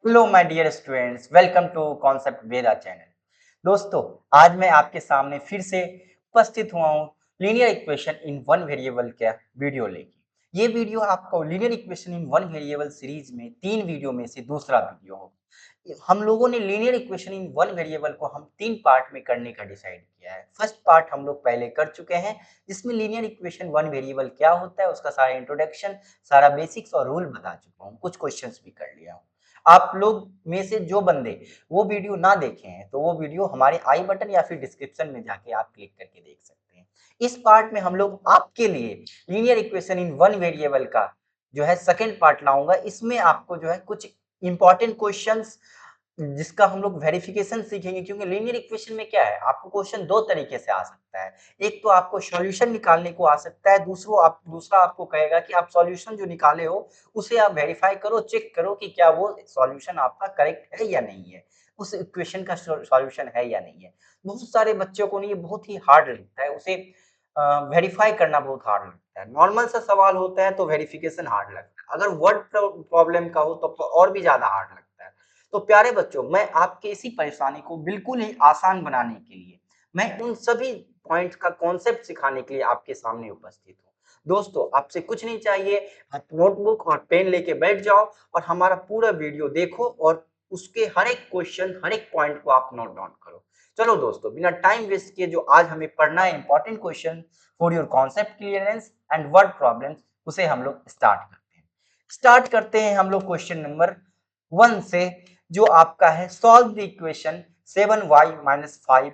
Hello my dear students, welcome to Concept Veda channel. दोस्तों, आज मैं आपके सामने फिर से उपस्थित हुआ हूँ linear equation in one variable का वीडियो लेके। ये वीडियो आपको linear equation in one variable series में 3 वीडियो में से दूसरा वीडियो होगा। हम लोगों ने linear equation in one variable को हम 3 पार्ट में करने का डिसाइड किया है। फर्स्ट पार्ट हम लोग पहले कर चुके हैं, जिसमें लीनियर इक्वेशन वन वेरिएबल क्या होता है, उसका सारा इंट्रोडक्शन, सारा बेसिक्स और रूल बता चुका हूँ। कुछ क्वेश्चंस भी कर लिया हूँ। आप लोग में से जो बंदे वो वीडियो ना देखे हैं, तो वो वीडियो हमारे आई बटन या फिर डिस्क्रिप्शन में जाके आप क्लिक करके देख सकते हैं। इस पार्ट में हम लोग आपके लिए linear equation in one variable का जो है सेकंड पार्ट लाऊंगा। इसमें आपको जो है कुछ इंपॉर्टेंट क्वेश्चंस जिसका हम लोग वेरिफिकेशन सीखेंगे, क्योंकि लीनियर इक्वेशन में क्या है, आपको क्वेश्चन दो तरीके से आ सकता है। एक तो आपको सॉल्यूशन निकालने को आ सकता है, दूसरा आपको कहेगा कि आप सॉल्यूशन जो निकाले हो उसे आप वेरीफाई करो, चेक करो कि क्या वो सॉल्यूशन आपका करेक्ट है या नहीं है, उस इक्वेशन का सॉल्यूशन है या नहीं है। बहुत सारे बच्चों को नहीं, ये बहुत ही हार्ड लगता है, उसे वेरीफाई करना बहुत हार्ड लगता है। नॉर्मल सा सवाल होता है तो वेरिफिकेशन हार्ड लगता है, अगर वर्ड प्रॉब्लम का हो तो और भी ज्यादा हार्ड लगता है। तो प्यारे बच्चों, मैं आपके इसी परेशानी को बिल्कुल ही आसान बनाने के लिए, मैं उन सभी पॉइंट्स का कॉन्सेप्ट सिखाने के लिए आपके सामने उपस्थित हूँ। दोस्तों, आपसे कुछ नहीं चाहिए, आप नोटबुक और पेन लेके बैठ जाओ और हमारा पूरा वीडियो देखो और उसके हर एक क्वेश्चन, हर एक पॉइंट को आप नोट डाउन करो। चलो दोस्तों, बिना टाइम वेस्ट किए जो आज हमें पढ़ना है important question for your concept clearance and word problems, उसे हम लोग स्टार्ट करते हैं हम लोग क्वेश्चन नंबर 1 से, जो आपका है solve the equation 7y minus 5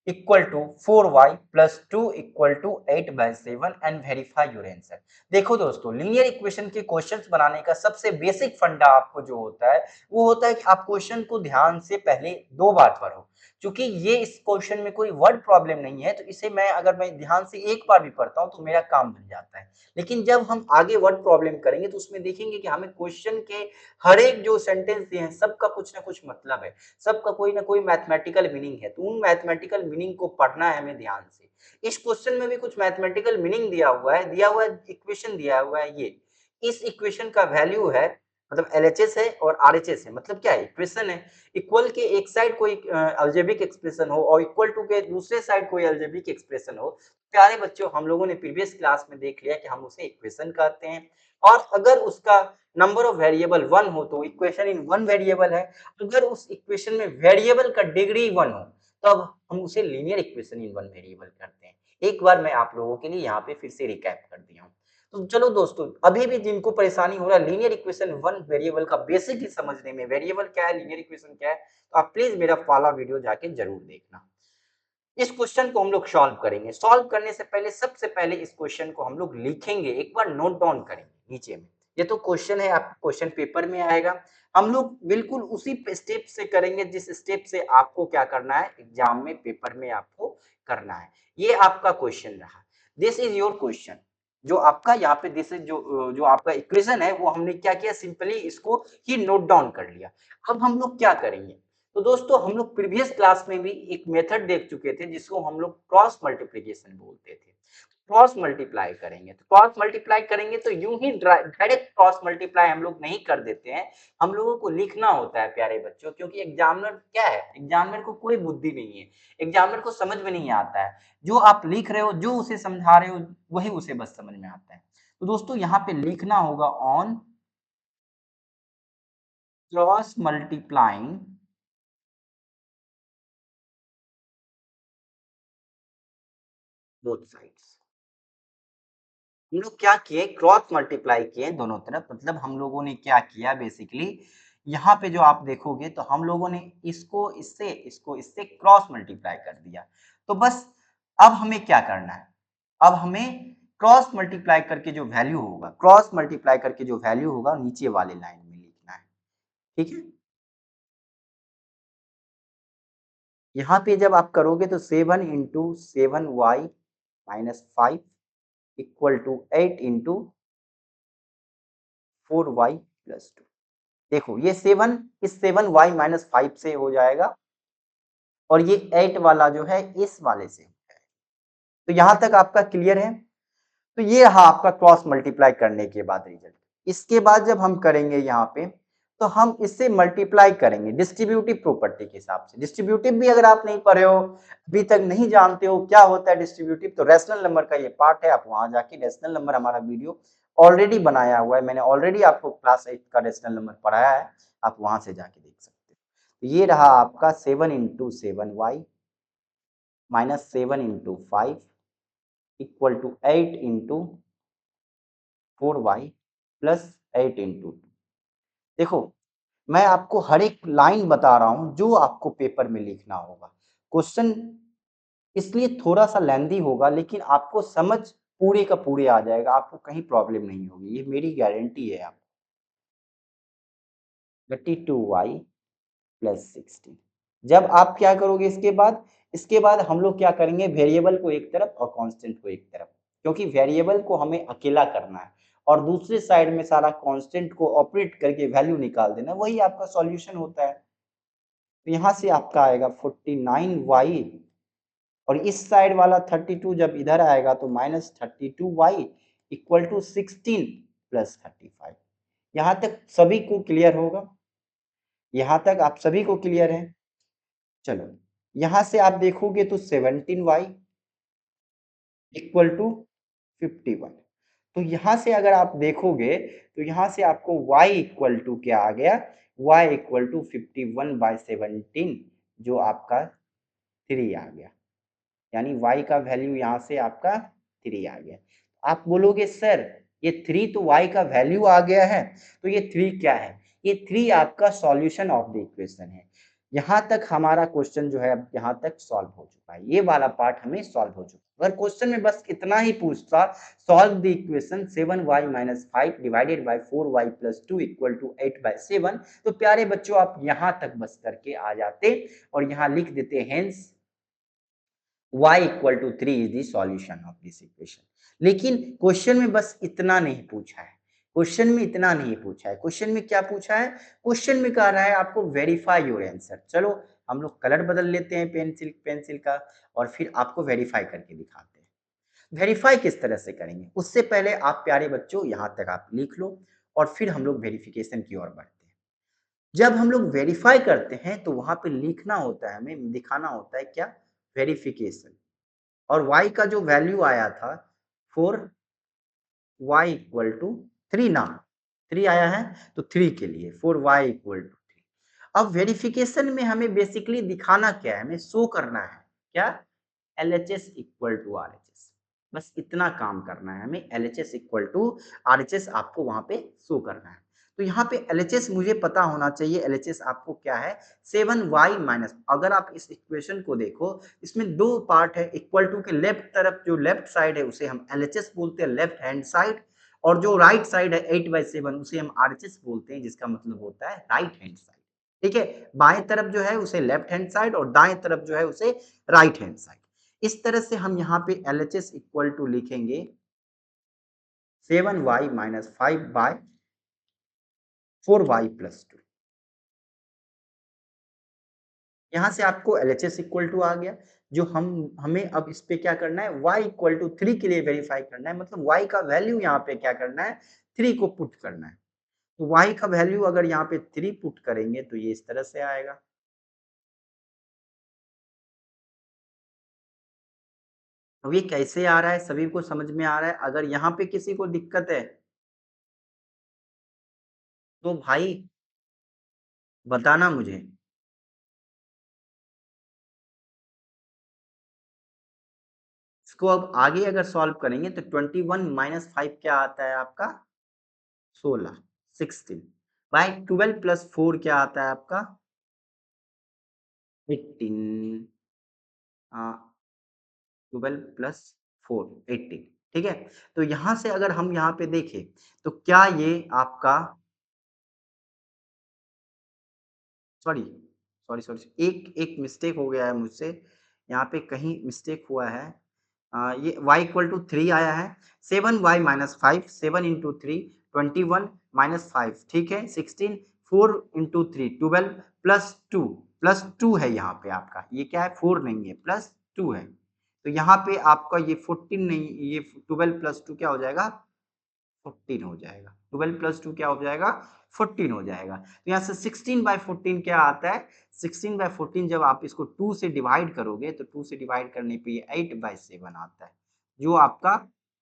equal to 4y plus 2 equal to 8/7 and verify your answer. देखो दोस्तों, लीनियर इक्वेशन के क्वेश्चंस बनाने का सबसे बेसिक फंडा आपको जो होता है वो होता है कि आप क्वेश्चन को ध्यान से पहले 2 बार पढ़ो। क्योंकि ये इस क्वेश्चन में कोई वर्ड प्रॉब्लम नहीं है, तो इसे अगर मैं ध्यान से एक बार भी पढ़ता हूं तो मेरा काम बन जाता है। लेकिन जब हम आगे वर्ड प्रॉब्लम करेंगे तो उसमें देखेंगे कि हमें क्वेश्चन के हर एक जो सेंटेंस दिए हैं सबका कुछ ना कुछ मतलब है, सबका कोई ना कोई मैथमेटिकल मीनिंग है, तो उन मैथमेटिकल मीनिंग को पढ़ना है हमें ध्यान से। इस क्वेश्चन में भी कुछ मैथमेटिकल मीनिंग दिया हुआ है, इक्वेशन दिया हुआ है। ये इस इक्वेशन का वैल्यू है, मतलब एलएचएस है और आरएचएस है। मतलब क्या है, इक्वेशन है, इक्वल के एक साइड कोई अलजेब्रिक एक्सप्रेशन हो और इक्वल टू के दूसरे साइड कोई अलजेब्रिक एक्सप्रेशन हो। प्यारे बच्चों, हम लोगों ने प्रीवियस क्लास में देख लिया कि हम उसे इक्वेशन कहते हैं, और अगर उसका नंबर ऑफ वेरिएबल 1 हो तो इक्वेशन इन वन वेरिएबल है। अगर उस इक्वेशन में वेरिएबल का डिग्री 1 हो तब हम उसे linear equation in one variable करते हैं। एक बार मैं आप लोगों के लिए यहाँ पे फिर से रिकैप कर दिया हूँ। तो चलो दोस्तों, अभी भी जिनको परेशानी हो रहा है लीनियर इक्वेशन वन वेरिएबल का बेसिक ही समझने में, वेरिएबल क्या है, लीनियर इक्वेशन क्या है, तो आप प्लीज मेरा वाला वीडियो जाके जरूर देखना। इस क्वेश्चन को हम लोग सॉल्व करेंगे। सॉल्व करने से पहले सबसे पहले इस क्वेश्चन को हम लोग लिखेंगे, एक बार नोट डाउन करेंगे नीचे में। ये तो क्वेश्चन है, आपको क्वेश्चन पेपर में आएगा। हम लोग बिल्कुल उसी स्टेप से करेंगे जिस स्टेप से आपको क्या करना है, एग्जाम में पेपर में आपको करना है। ये आपका क्वेश्चन रहा, दिस इज योर क्वेश्चन। जो आपका यहाँ पे दिस इज जो आपका इक्वेशन है वो हमने क्या किया, सिंपली इसको ही नोट डाउन कर लिया। अब हम लोग क्या करेंगे, तो दोस्तों हम लोग प्रीवियस क्लास में भी एक मेथड देख चुके थे जिसको हम लोग क्रॉस मल्टीप्लिकेशन बोलते थे। क्रॉस मल्टीप्लाई करेंगे, तो क्रॉस मल्टीप्लाई करेंगे तो यूं ही डायरेक्ट क्रॉस मल्टीप्लाई हम लोग नहीं कर देते हैं, हम लोगों को लिखना होता है प्यारे बच्चों। क्योंकि एग्जामिनर क्या है, एग्जामिनर को कोई बुद्धि नहीं है, एग्जामिनर को समझ में नहीं आता है। जो आप लिख रहे हो, जो उसे समझा रहे हो, वही उसे बस समझ में आता है। तो दोस्तों यहाँ पे लिखना होगा on cross multiplying both sides. हम लोग क्या किए, क्रॉस मल्टीप्लाई किए दोनों तरफ। मतलब हम लोगों ने क्या किया बेसिकली, यहाँ पे जो आप देखोगे तो हम लोगों ने इसको इससे क्रॉस मल्टीप्लाई कर दिया। तो बस अब हमें क्या करना है, अब हमें क्रॉस मल्टीप्लाई करके जो वैल्यू होगा, क्रॉस मल्टीप्लाई करके जो वैल्यू होगा नीचे वाले लाइन में लिखना है। ठीक है, यहाँ पे जब आप करोगे तो 7 × 7y - 5 इक्वल टू 8 × 4y + 2। देखो ये 7 इस 7y - 5 से हो जाएगा और ये 8 वाला जो है इस वाले से हो जाएगा। तो यहां तक आपका क्लियर है। तो ये रहा आपका क्रॉस मल्टीप्लाई करने के बाद रिजल्ट। इसके बाद जब हम करेंगे यहाँ पे तो हम इससे मल्टीप्लाई करेंगे डिस्ट्रीब्यूटिव प्रॉपर्टी के हिसाब से। डिस्ट्रीब्यूटिव भी अगर आप नहीं पढ़े हो, अभी तक नहीं जानते हो क्या होता है डिस्ट्रीब्यूटिव, तो रैशनल नंबर का ये पार्ट है, आप वहां जाके रैशनल नंबर हमारा वीडियो ऑलरेडी बनाया हुआ है, मैंने ऑलरेडी आपको क्लास 8 का रैशनल नंबर पढ़ाया है, आप वहां से जाके देख सकते हो। तो ये रहा आपका 7 into 7y minus 7 into 5 equal to 8 into 4y plus 8 into 2। देखो, मैं आपको हर एक लाइन बता रहा हूं जो आपको पेपर में लिखना होगा। क्वेश्चन इसलिए थोड़ा सा लेंदी होगा, लेकिन आपको समझ पूरे का पूरे आ जाएगा, आपको कहीं प्रॉब्लम नहीं होगी, ये मेरी गारंटी है। आप 32y प्लस 16, जब आप क्या करोगे इसके बाद हम लोग क्या करेंगे, वेरिएबल को एक तरफ और कांस्टेंट को एक तरफ, क्योंकि वेरिएबल को हमें अकेला करना है और दूसरे साइड में सारा कांस्टेंट को ऑपरेट करके वैल्यू निकाल देना, वही आपका सॉल्यूशन होता है। तो यहाँ से आपका आएगा 49y और इस साइड वाला 32 जब इधर आएगा तो minus 32y equal to 16 plus 35। यहाँ तक सभी को क्लियर होगा? यहाँ तक आप सभी को क्लियर है? चलो, यहाँ से आप देखोगे तो 17y इक्वल टू 51। तो यहाँ से अगर आप देखोगे तो यहाँ से आपको y इक्वल टू क्या आ गया, y इक्वल टू 51/17, जो आपका 3 आ गया, यानी y का वैल्यू यहाँ से आपका 3 आ गया। आप बोलोगे सर ये 3 तो y का वैल्यू आ गया है, तो ये 3 क्या है? ये 3 आपका सॉल्यूशन ऑफ द इक्वेशन है। यहाँ तक हमारा क्वेश्चन जो है अब यहाँ तक सॉल्व हो चुका है, ये वाला पार्ट हमें सॉल्व हो चुका है। अगर क्वेश्चन में बस इतना ही पूछता, solve the equation 7y minus 5 divided by 4y plus 2 equal to 8/7, तो प्यारे बच्चों आप यहाँ तक बस करके आ जाते और यहाँ लिख देते hence y equal to 3 is the solution of this equation. लेकिन क्वेश्चन में बस इतना नहीं पूछा है, क्वेश्चन में इतना नहीं पूछा है, क्वेश्चन में क्या पूछा है, क्वेश्चन में कह रहा है आपको वेरीफाई योर आंसर। चलो हम लोग कलर बदल लेते हैं पेंसिल का और फिर आपको वेरीफाई करके दिखाते हैं। वेरीफाई किस तरह से करेंगे, उससे पहले आप प्यारे बच्चों यहाँ तक आप लिख लो और फिर हम लोग वेरिफिकेशन की ओर बढ़ते हैं। जब हम लोग वेरीफाई करते हैं तो वहां पे लिखना होता है, हमें दिखाना होता है क्या, वेरिफिकेशन। और y का जो वैल्यू आया था 4y इक्वल टू 3 ना, 3 आया है तो 3 के लिए 4y इक्वल टू 3। अब वेरिफिकेशन में हमें बेसिकली दिखाना क्या है, हमें शो करना है क्या, LHS इक्वल टू RHS, बस इतना काम करना है हमें, LHS इक्वल टू RHS आपको वहां पे शो करना है। तो यहाँ पे LHS मुझे पता होना चाहिए, LHS आपको क्या है, 7y माइनस, अगर आप इस इक्वेशन को देखो इसमें दो पार्ट है, इक्वल टू के लेफ्ट तरफ जो लेफ्ट साइड है उसे हम LHS बोलते हैं, लेफ्ट हैंड साइड, और जो राइट साइड है 8/7 उसे हम RHS बोलते हैं, जिसका मतलब होता है राइट हैंड साइड। ठीक है, बाएं तरफ जो है उसे लेफ्ट हैंड साइड और दाएं तरफ जो है उसे राइट हैंड साइड। इस तरह से हम यहाँ पे LHS इक्वल टू लिखेंगे 7y माइनस 5/4y प्लस 2। यहाँ से आपको LHS इक्वल टू आ गया, जो हमें अब इस पे क्या करना है, y इक्वल टू 3 के लिए वेरीफाई करना है, मतलब y का वैल्यू यहाँ पे क्या करना है, 3 को पुट करना है। तो y का वैल्यू अगर यहाँ पे 3 पुट करेंगे तो ये इस तरह से आएगा। अब ये कैसे आ रहा है सभी को समझ में आ रहा है? अगर यहाँ पे किसी को दिक्कत है तो भाई बताना मुझे। इसको अब आगे अगर सॉल्व करेंगे तो 21 माइनस 5 क्या आता है आपका, 16, 16 बाय 12 प्लस 4 क्या आता है आपका 18, 12 प्लस 4 18। ठीक है, तो यहां से अगर हम यहाँ पे देखें तो क्या ये आपका, सॉरी सॉरी सॉरी, एक एक मिस्टेक हो गया है मुझसे, यहाँ पे कहीं मिस्टेक हुआ है। ये y इक्वल टू 3 आया है, 7y माइनस 5, 7 इंटू 3 21 माइनस 5, ठीक है 16, 4 इंटू 3 12 प्लस टू है यहाँ पे आपका, ये क्या है 4 नहीं है प्लस 2 है, तो यहाँ पे आपका ये 14 नहीं, ये 12 प्लस 2 क्या हो जाएगा 14 हो जाएगा, 12 प्लस 2 क्या हो जाएगा 14 हो जाएगा। तो यहाँ से 16/14 क्या आता है, 16/14 जब आप इसको 2 से डिवाइड करोगे तो 2 से डिवाइड करने पे ये 8/7 आता है, जो आपका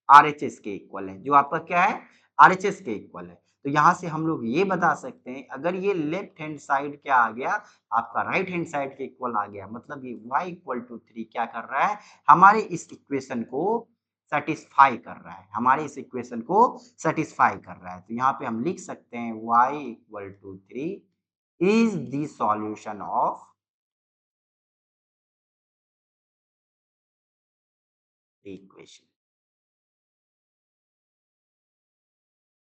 आरएचएस के इक्वल है, जो आपका क्या है, आरएचएस के इक्वल है। तो यहाँ से हम लोग ये बता सकते हैं, अगर ये लेफ्ट हैंड साइड क्या आ गया, आपका राइट हैंड साइड के इक्वल आ गया, मतलब ये y इक्वल टू 3 क्या कर रहा है, हमारे इस इक्वेशन को सेटिस्फाई कर रहा है, हमारे इस इक्वेशन को सेटिस्फाई कर रहा है। तो यहाँ पे हम लिख सकते हैं y equal to 3 is the solution of the equation.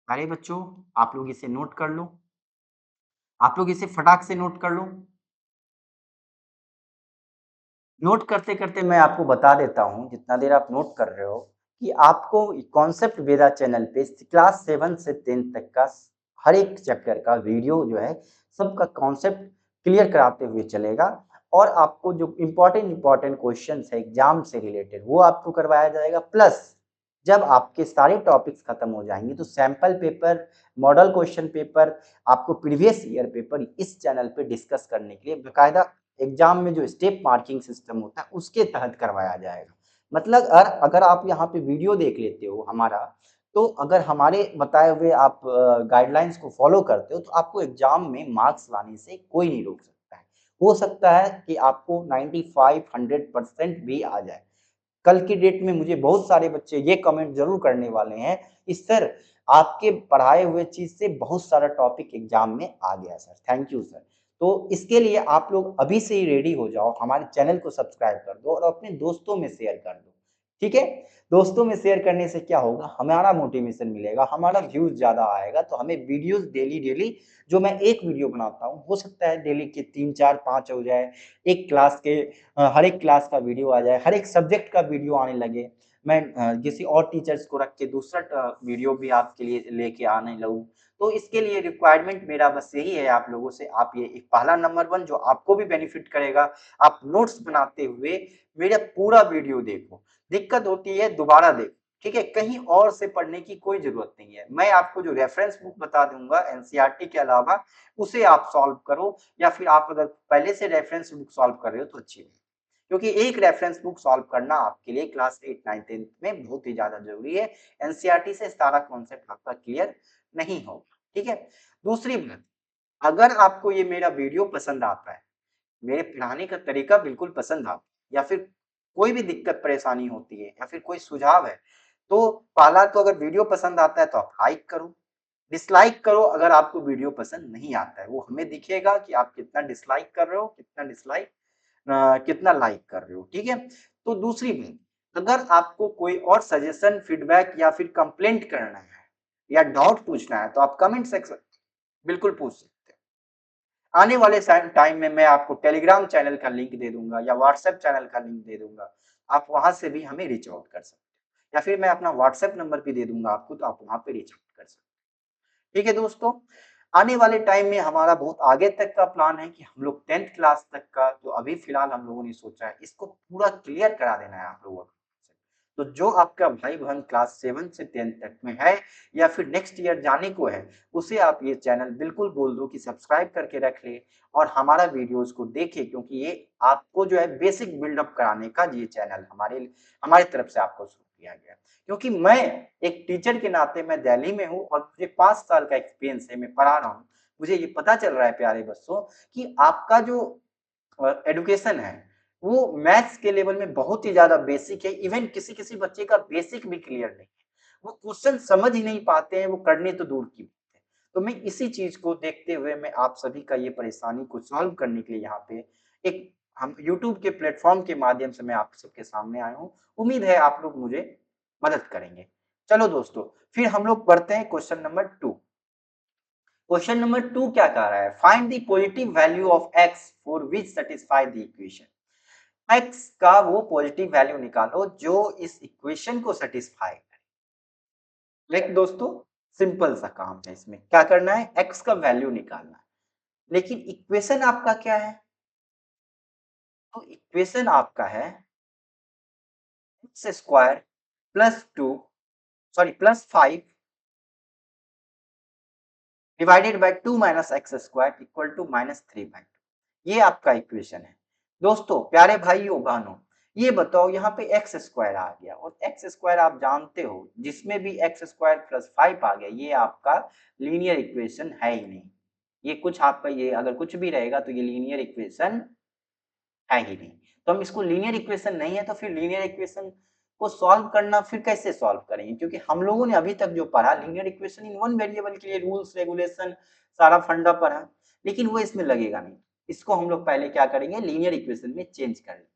अरे बच्चों, आप लोग इसे नोट कर लो, आप लोग इसे फटाक से नोट कर लो। नोट करते करते मैं आपको बता देता हूँ, जितना देर आप नोट कर रहे हो, कि आपको कॉन्सेप्ट वेदा चैनल पे क्लास 7 से 10 तक का हर एक चैप्टर का वीडियो जो है, सबका कॉन्सेप्ट क्लियर कराते हुए चलेगा। और आपको जो इम्पोर्टेंट क्वेश्चंस है एग्जाम से रिलेटेड, वो आपको करवाया जाएगा। प्लस जब आपके सारे टॉपिक्स खत्म हो जाएंगे तो sample paper, model question paper, आपको प्रीवियस ईयर पेपर इस चैनल पे डिस्कस करने के लिए बकायदा एग्जाम में जो स्टेप मार्किंग सिस्टम होता है उसके तहत करवाया जाएगा। मतलब अगर आप यहाँ पे वीडियो देख लेते हो हमारा, तो अगर हमारे बताए हुए आप गाइडलाइंस को फॉलो करते हो तो आपको एग्जाम में मार्क्स लाने से कोई नहीं रोक सकता है। हो सकता है कि आपको 95-100% भी आ जाए। कल की डेट में मुझे बहुत सारे बच्चे ये कमेंट जरूर करने वाले हैं कि सर, आपके पढ़ाए हुए चीज से बहुत सारा टॉपिक एग्जाम में आ गया सर, थैंक यू सर। तो इसके लिए आप लोग अभी से ही रेडी हो जाओ, हमारे चैनल को सब्सक्राइब कर दो और अपने दोस्तों में शेयर कर दो। ठीक है, दोस्तों में शेयर करने से क्या होगा, हमारा मोटिवेशन मिलेगा, हमारा व्यूज ज्यादा आएगा, तो हमें वीडियोस डेली डेली, जो मैं एक वीडियो बनाता हूँ हो सकता है डेली के 3 4 5 हो जाए, एक क्लास के हर एक क्लास का वीडियो आ जाए, हर एक सब्जेक्ट का वीडियो आने लगे, मैं किसी और टीचर्स को रख के दूसरा वीडियो भी आपके लिए लेके आने लगूं। तो इसके लिए रिक्वायरमेंट मेरा बस यही है आप लोगों से, आप ये एक पहला नंबर 1 जो आपको भी बेनिफिट करेगा, आप नोट्स बनाते हुए मेरा पूरा वीडियो देखो। दिक्कत होती है दोबारा देखो, ठीक है, कहीं और से पढ़ने की कोई जरूरत नहीं है। मैं आपको जो रेफरेंस बुक बता दूंगा एनसीईआरटी के अलावा, उसे आप सॉल्व करो, या फिर आप अगर पहले से रेफरेंस बुक सॉल्व कर रहे हो तो अच्छी है, क्योंकि एक रेफरेंस बुक सॉल्व करना आपके लिए क्लास 8 9 10 में बहुत ही ज्यादा जरूरी है। एनसीईआरटी से सारा कॉन्सेप्ट आपका क्लियर नहीं होगा। ठीक है, दूसरी बात, अगर आपको ये मेरा वीडियो पसंद आता है, मेरे पढ़ाने का तरीका बिल्कुल पसंद आता है, या फिर कोई भी दिक्कत परेशानी होती है, या फिर कोई सुझाव है, तो पहला तो अगर वीडियो पसंद आता है तो आप लाइक करो, डिसलाइक करो अगर आपको वीडियो पसंद नहीं आता है, वो हमें दिखेगा कि आप कितना डिसलाइक कर रहे हो, कितना लाइक कर रहे हो। ठीक है, तो दूसरी बात, अगर आपको कोई और सजेशन, फीडबैक या फिर कंप्लेंट करना है या डाउट पूछना है तो आप कमेंट सेक्शन बिल्कुल पूछ सकते हैं। आने वाले टाइम में मैं आपको टेलीग्राम चैनल का लिंक दे दूंगा या व्हाट्सएप चैनल का लिंक दे दूंगा, आप वहां से भी हमें रीच आउट कर सकते हैं, या फिर मैं अपना व्हाट्सएप नंबर भी दे दूंगा आपको, तो आप वहां पे रीच आउट कर सकते हैं। ठीक है दोस्तों, आने वाले टाइम में हमारा बहुत आगे तक का प्लान है कि हम लोग 10th क्लास तक का जो अभी फिलहाल हम लोगों ने सोचा है, इसको पूरा क्लियर करा देना है आप लोगों को। तो जो आपका भाई बहन क्लास 7 से 10 तक में है या फिर नेक्स्ट ईयर जाने को है, उसे आप ये चैनल बिल्कुल बोल दो कि सब्सक्राइब करके रख ले और हमारा वीडियोस को देखे, क्योंकि ये आपको जो है बेसिक बिल्डअप कराने का ये चैनल हमारे हमारी तरफ से आपको शुरू किया गया। क्योंकि मैं एक टीचर के नाते मैं दिल्ली में हूँ और मुझे 5 साल का एक्सपीरियंस है, मैं पढ़ा रहा हूँ। मुझे ये पता चल रहा है प्यारे बच्चों कि आपका जो एडुकेशन है वो मैथ्स के लेवल में बहुत ही ज्यादा बेसिक है। इवन किसी किसी बच्चे का बेसिक भी क्लियर नहीं है, वो क्वेश्चन समझ ही नहीं पाते हैं, वो करने तो दूर की बात है। तो मैं इसी चीज को देखते हुए मैं आप सभी का ये परेशानी को सॉल्व करने के लिए यहाँ पे एक हम यूट्यूब के प्लेटफॉर्म के माध्यम से मैं आप सबके सामने आया हूँ। उम्मीद है आप लोग मुझे मदद करेंगे। चलो दोस्तों, फिर हम लोग पढ़ते हैं क्वेश्चन नंबर 2। क्वेश्चन नंबर 2 क्या कह रहा है, find the positive value of x for which satisfy the equation. X का वो पॉजिटिव वैल्यू निकालो जो इस इक्वेशन को सेटिस्फाई करे। लाइक दोस्तों, सिंपल सा काम है, इसमें क्या करना है, एक्स का वैल्यू निकालना है। लेकिन इक्वेशन आपका क्या है, तो इक्वेशन आपका है x square plus 2, sorry plus 5 divided by 2 minus x square equal to -3/2। ये आपका इक्वेशन है। दोस्तों प्यारे भाइयों बहनों, ये बताओ यहाँ पे एक्स स्क्वायर आ गया और एक्स स्क्वायर आप जानते हो जिसमें भी एक्स स्क्वायर प्लस 5 आ गया ये आपका लीनियर इक्वेशन है ही नहीं। ये कुछ आपका ये अगर कुछ भी रहेगा तो ये लीनियर इक्वेशन है ही नहीं। तो हम इसको लीनियर इक्वेशन नहीं है तो फिर लीनियर इक्वेशन को सॉल्व करना फिर कैसे सॉल्व करेंगे, क्योंकि हम लोगों ने अभी तक जो पढ़ा linear equation in one variable के लिए रूल्स रेगुलेशन सारा फंडा पढ़ा, लेकिन वो इसमें लगेगा नहीं। इसको हम लोग पहले क्या करेंगे, लीनियर इक्वेशन में चेंज कर लेंगे।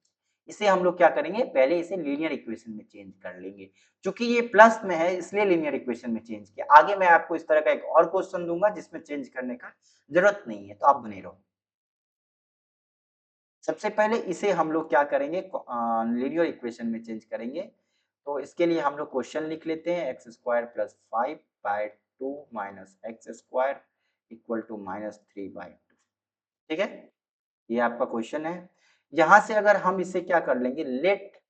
इसे हम लोग क्या करेंगे, पहले इसे लीनियर इक्वेशन में चेंज कर लेंगे। क्योंकि ये प्लस में है इसलिए लीनियर इक्वेशन में चेंज किया। आगे मैं आपको इस तरह का एक और क्वेश्चन दूंगा जिसमें चेंज करने का जरूरत नहीं है, तो आप बने रहो। सबसे पहले इसे हम लोग क्या करेंगे, लीनियर इक्वेशन में चेंज करेंगे। तो इसके लिए हम लोग क्वेश्चन लिख लेते हैं, x square plus 5/2 minus x square equal to -3/2। ठीक है, ये आपका क्वेश्चन है। यहां से अगर हम इसे क्या कर लेंगे, let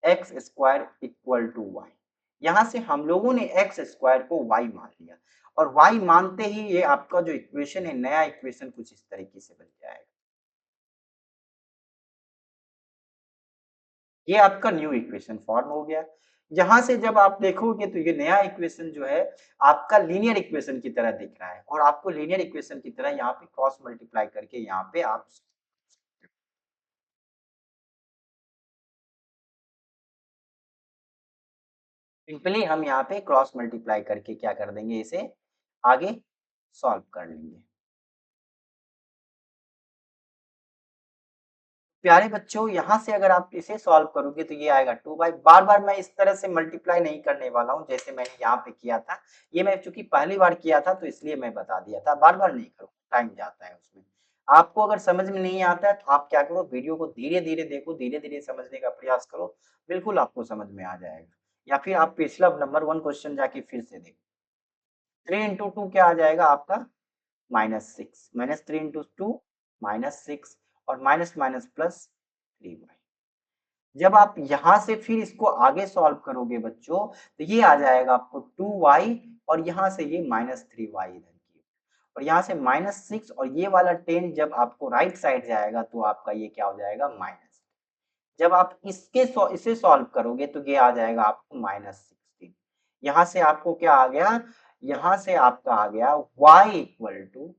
x square equal to y. यहां से हम लोगों ने एक्स स्क्वायर को वाई मान लिया और वाई मानते ही ये आपका जो इक्वेशन है, नया इक्वेशन कुछ इस तरीके से बन जाएगा। ये आपका न्यू इक्वेशन फॉर्म हो गया। यहां से जब आप देखोगे तो ये नया इक्वेशन जो है आपका लीनियर इक्वेशन की तरह दिख रहा है और आपको लीनियर इक्वेशन की तरह यहाँ पे क्रॉस मल्टीप्लाई करके यहाँ पे आप सिंपली हम यहाँ पे क्रॉस मल्टीप्लाई करके क्या कर देंगे, इसे आगे सॉल्व कर लेंगे। प्यारे बच्चों यहाँ से अगर आप इसे सॉल्व करोगे तो ये आएगा 2/, बार बार मैं इस तरह से मल्टीप्लाई नहीं करने वाला हूँ जैसे मैंने यहाँ पे किया था। ये मैं चूंकि पहली बार किया था तो इसलिए मैं बता दिया था, बार बार नहीं करो, टाइम जाता है उसमें। आपको अगर समझ में नहीं आता है तो आप क्या करो, वीडियो को धीरे धीरे देखो, धीरे धीरे समझने का प्रयास करो, बिल्कुल आपको समझ में आ जाएगा। या फिर आप पिछला नंबर 1 क्वेश्चन जाके फिर से देखो। 3 इंटू 2 क्या आ जाएगा आपका, -6, -3 इंटू 2 -6 और माइनस माइनस प्लस 3y। जब आप यहां से फिर इसको आगे सॉल्व करोगे बच्चों तो ये आ जाएगा आपको 2y और यहां से ये -3y इधर की और यहाँ से -6 और ये वाला 10 जब आपको राइट साइड जाएगा तो आपका ये क्या हो जाएगा, माइनस। जब आप इसे सॉल्व करोगे तो ये आ जाएगा आपको -16। यहाँ से आपको क्या आ गया, यहाँ से आपका आ गया y इक्वल टू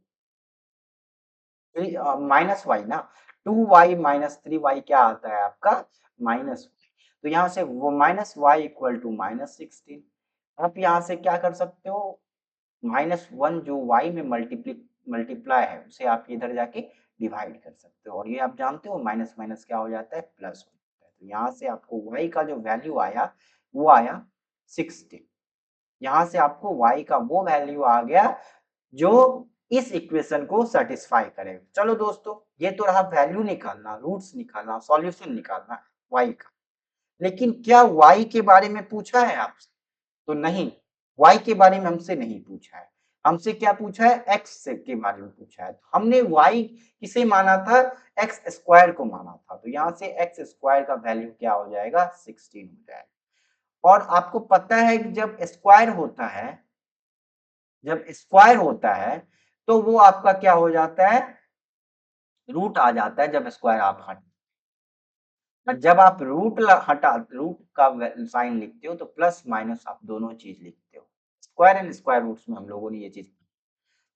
-y ना, 2y माइनस 3y क्या आता है आपका, -y। तो यहाँ से वो -y इक्वल टू -16। आप यहाँ से क्या कर सकते हो, -1 जो y में मल्टीप्लाई है उसे आप इधर जाके डिवाइड कर सकते हो और ये आप जानते हो माइनस माइनस क्या हो जाता है, प्लस हो जाता है। तो यहाँ से आपको y का जो वैल्यू आया वो आया 16। यहाँ से आपको y का वो वैल्यू आ गया जो इस इक्वेशन को सेटिस्फाई करेगा। चलो दोस्तों, ये तो रहा वैल्यू निकालना, रूट्स निकालना, सॉल्यूशन निकालना y का। लेकिन क्या y के बारे में पूछा है आपसे? तो नहीं, y के बारे में हमसे नहीं पूछा है। हमसे क्या पूछा है, x से के बारे में पूछा है। तो हमने y किसे माना था, एक्स स्क्वायर को माना था। तो यहाँ से एक्स स्क्वायर का वैल्यू क्या हो जाएगा, 16 हो जाएगा। और आपको पता है कि जब स्क्वायर होता है तो वो आपका क्या हो जाता है, रूट आ जाता है जब स्क्वायर आप जब आप रूट का साइन लिखते हो तो प्लस माइनस आप दोनों चीज लिखते हो। स्क्वायर एंड स्क्वायर रूट्स में हम लोगों ने ये चीज,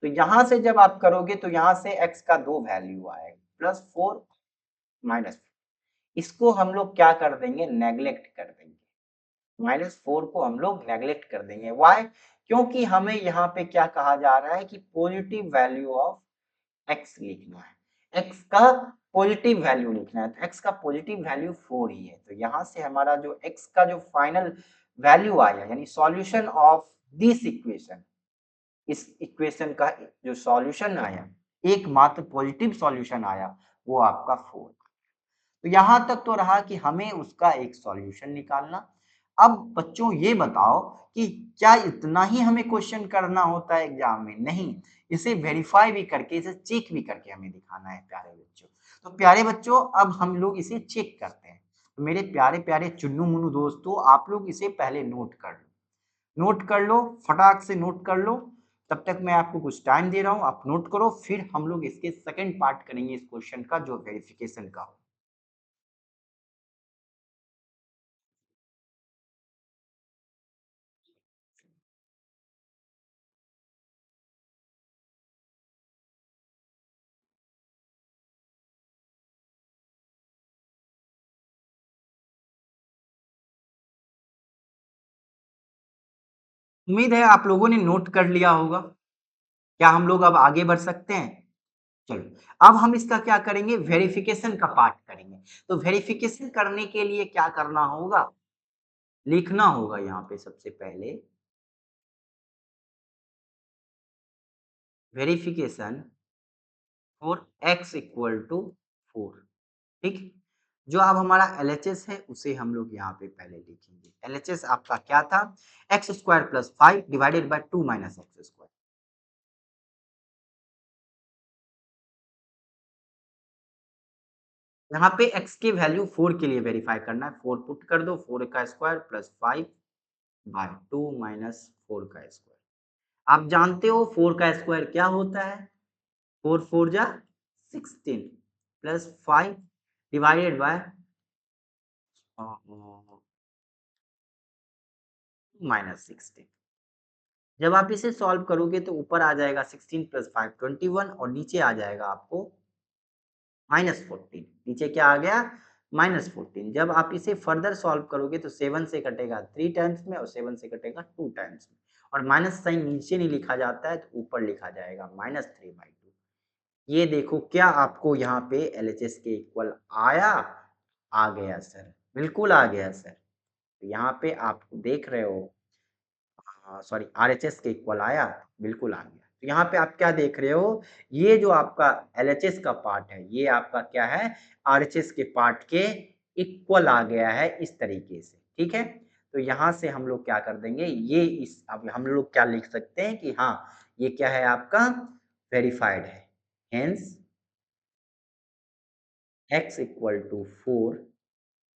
तो यहां से जब आप करोगे तो यहां से x का दो वैल्यू आएगा, +4 -4। इसको हम लोग क्या कर देंगे, नेग्लेक्ट कर देंगे। -4 को हम लोग नेग्लेक्ट कर देंगे। वाई, क्योंकि हमें यहाँ पे क्या कहा जा रहा है कि पॉजिटिव वैल्यू ऑफ x लिखना है, x का पॉजिटिव वैल्यू लिखना है। तो x का पॉजिटिव वैल्यू 4 ही है। तो यहाँ से हमारा जो x का जो फाइनल वैल्यू आया यानी सॉल्यूशन ऑफ दिस इक्वेशन, इस इक्वेशन का जो सॉल्यूशन आया, एकमात्र पॉजिटिव सॉल्यूशन आया वो आपका 4। तो यहां तक तो रहा कि हमें उसका एक सॉल्यूशन निकालना। अब बच्चों ये बताओ कि क्या इतना ही हमें क्वेश्चन करना होता है एग्जाम में? नहीं, इसे वेरीफाई भी करके, इसे चेक भी करके हमें दिखाना है प्यारे बच्चों। तो प्यारे बच्चों अब हम लोग इसे चेक करते हैं। तो मेरे प्यारे प्यारे चुन्नू मुन्नू दोस्तों, आप लोग इसे पहले नोट कर लो, नोट कर लो, फटाक से नोट कर लो तब तक मैं आपको कुछ टाइम दे रहा हूँ, आप नोट करो, फिर हम लोग इसके सेकंड पार्ट करेंगे इस क्वेश्चन का जो वेरिफिकेशन का हो। उम्मीद है आप लोगों ने नोट कर लिया होगा। क्या हम लोग अब आगे बढ़ सकते हैं? चलो, अब हम इसका क्या करेंगे, वेरिफिकेशन का पार्ट करेंगे। तो वेरिफिकेशन करने के लिए क्या करना होगा, लिखना होगा यहाँ पे सबसे पहले verification for x equal to 4। ठीक, जो अब हमारा एलएचएस है उसे हम लोग यहाँ पे पहले लिखेंगे। एलएचएस आपका क्या था, x square plus 5 divided by 2 minus x square. यहाँ पे x की वैल्यू 4 के लिए वेरीफाई करना है, 4 पुट कर दो, 4 का स्क्वायर प्लस 5 बाय 2 माइनस 4 का स्क्वायर। आप जानते हो 4 का स्क्वायर क्या होता है, 4 4 जा 16 प्लस 5 डिवाइडेड बाय माइनस 16। जब आप इसे सॉल्व करोगे तो ऊपर आ जाएगा 16 प्लस 5 21 और नीचे आ जाएगा आपको -14। नीचे क्या आ गया, -14। जब आप इसे फर्दर सॉल्व करोगे तो 7 से कटेगा 3 टाइम्स में और 7 से कटेगा 2 टाइम्स में, और माइनस साइन नीचे नहीं लिखा जाता है तो ऊपर लिखा जाएगा -3/2। ये देखो क्या आपको यहाँ पे एलएचएस के इक्वल आया? आ गया सर, बिल्कुल आ गया सर। तो यहाँ पे आप देख रहे हो, सॉरी, आरएचएस के इक्वल आया, बिल्कुल आ गया। तो यहाँ पे आप क्या देख रहे हो, ये जो आपका एलएचएस का पार्ट है, ये आपका क्या है, आरएचएस के पार्ट के इक्वल आ गया है इस तरीके से, ठीक है। तो यहाँ से हम लोग क्या कर देंगे, ये इस अब हम लोग क्या लिख सकते हैं कि हाँ, ये क्या है आपका वेरीफाइड है। Hence x equal to 4।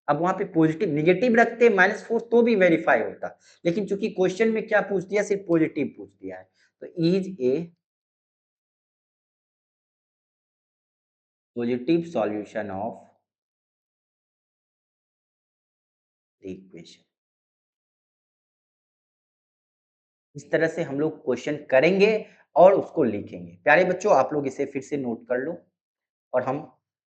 अब वहां पे पॉजिटिव निगेटिव रखते -4 तो भी वेरीफाई होता, लेकिन चूंकि क्वेश्चन में क्या पूछ दिया, सिर्फ पॉजिटिव पूछ दिया है। तो is a positive solution of the equation. इस तरह से हम लोग क्वेश्चन करेंगे और उसको लिखेंगे। प्यारे बच्चों, आप लोग इसे फिर से नोट कर लो, और हम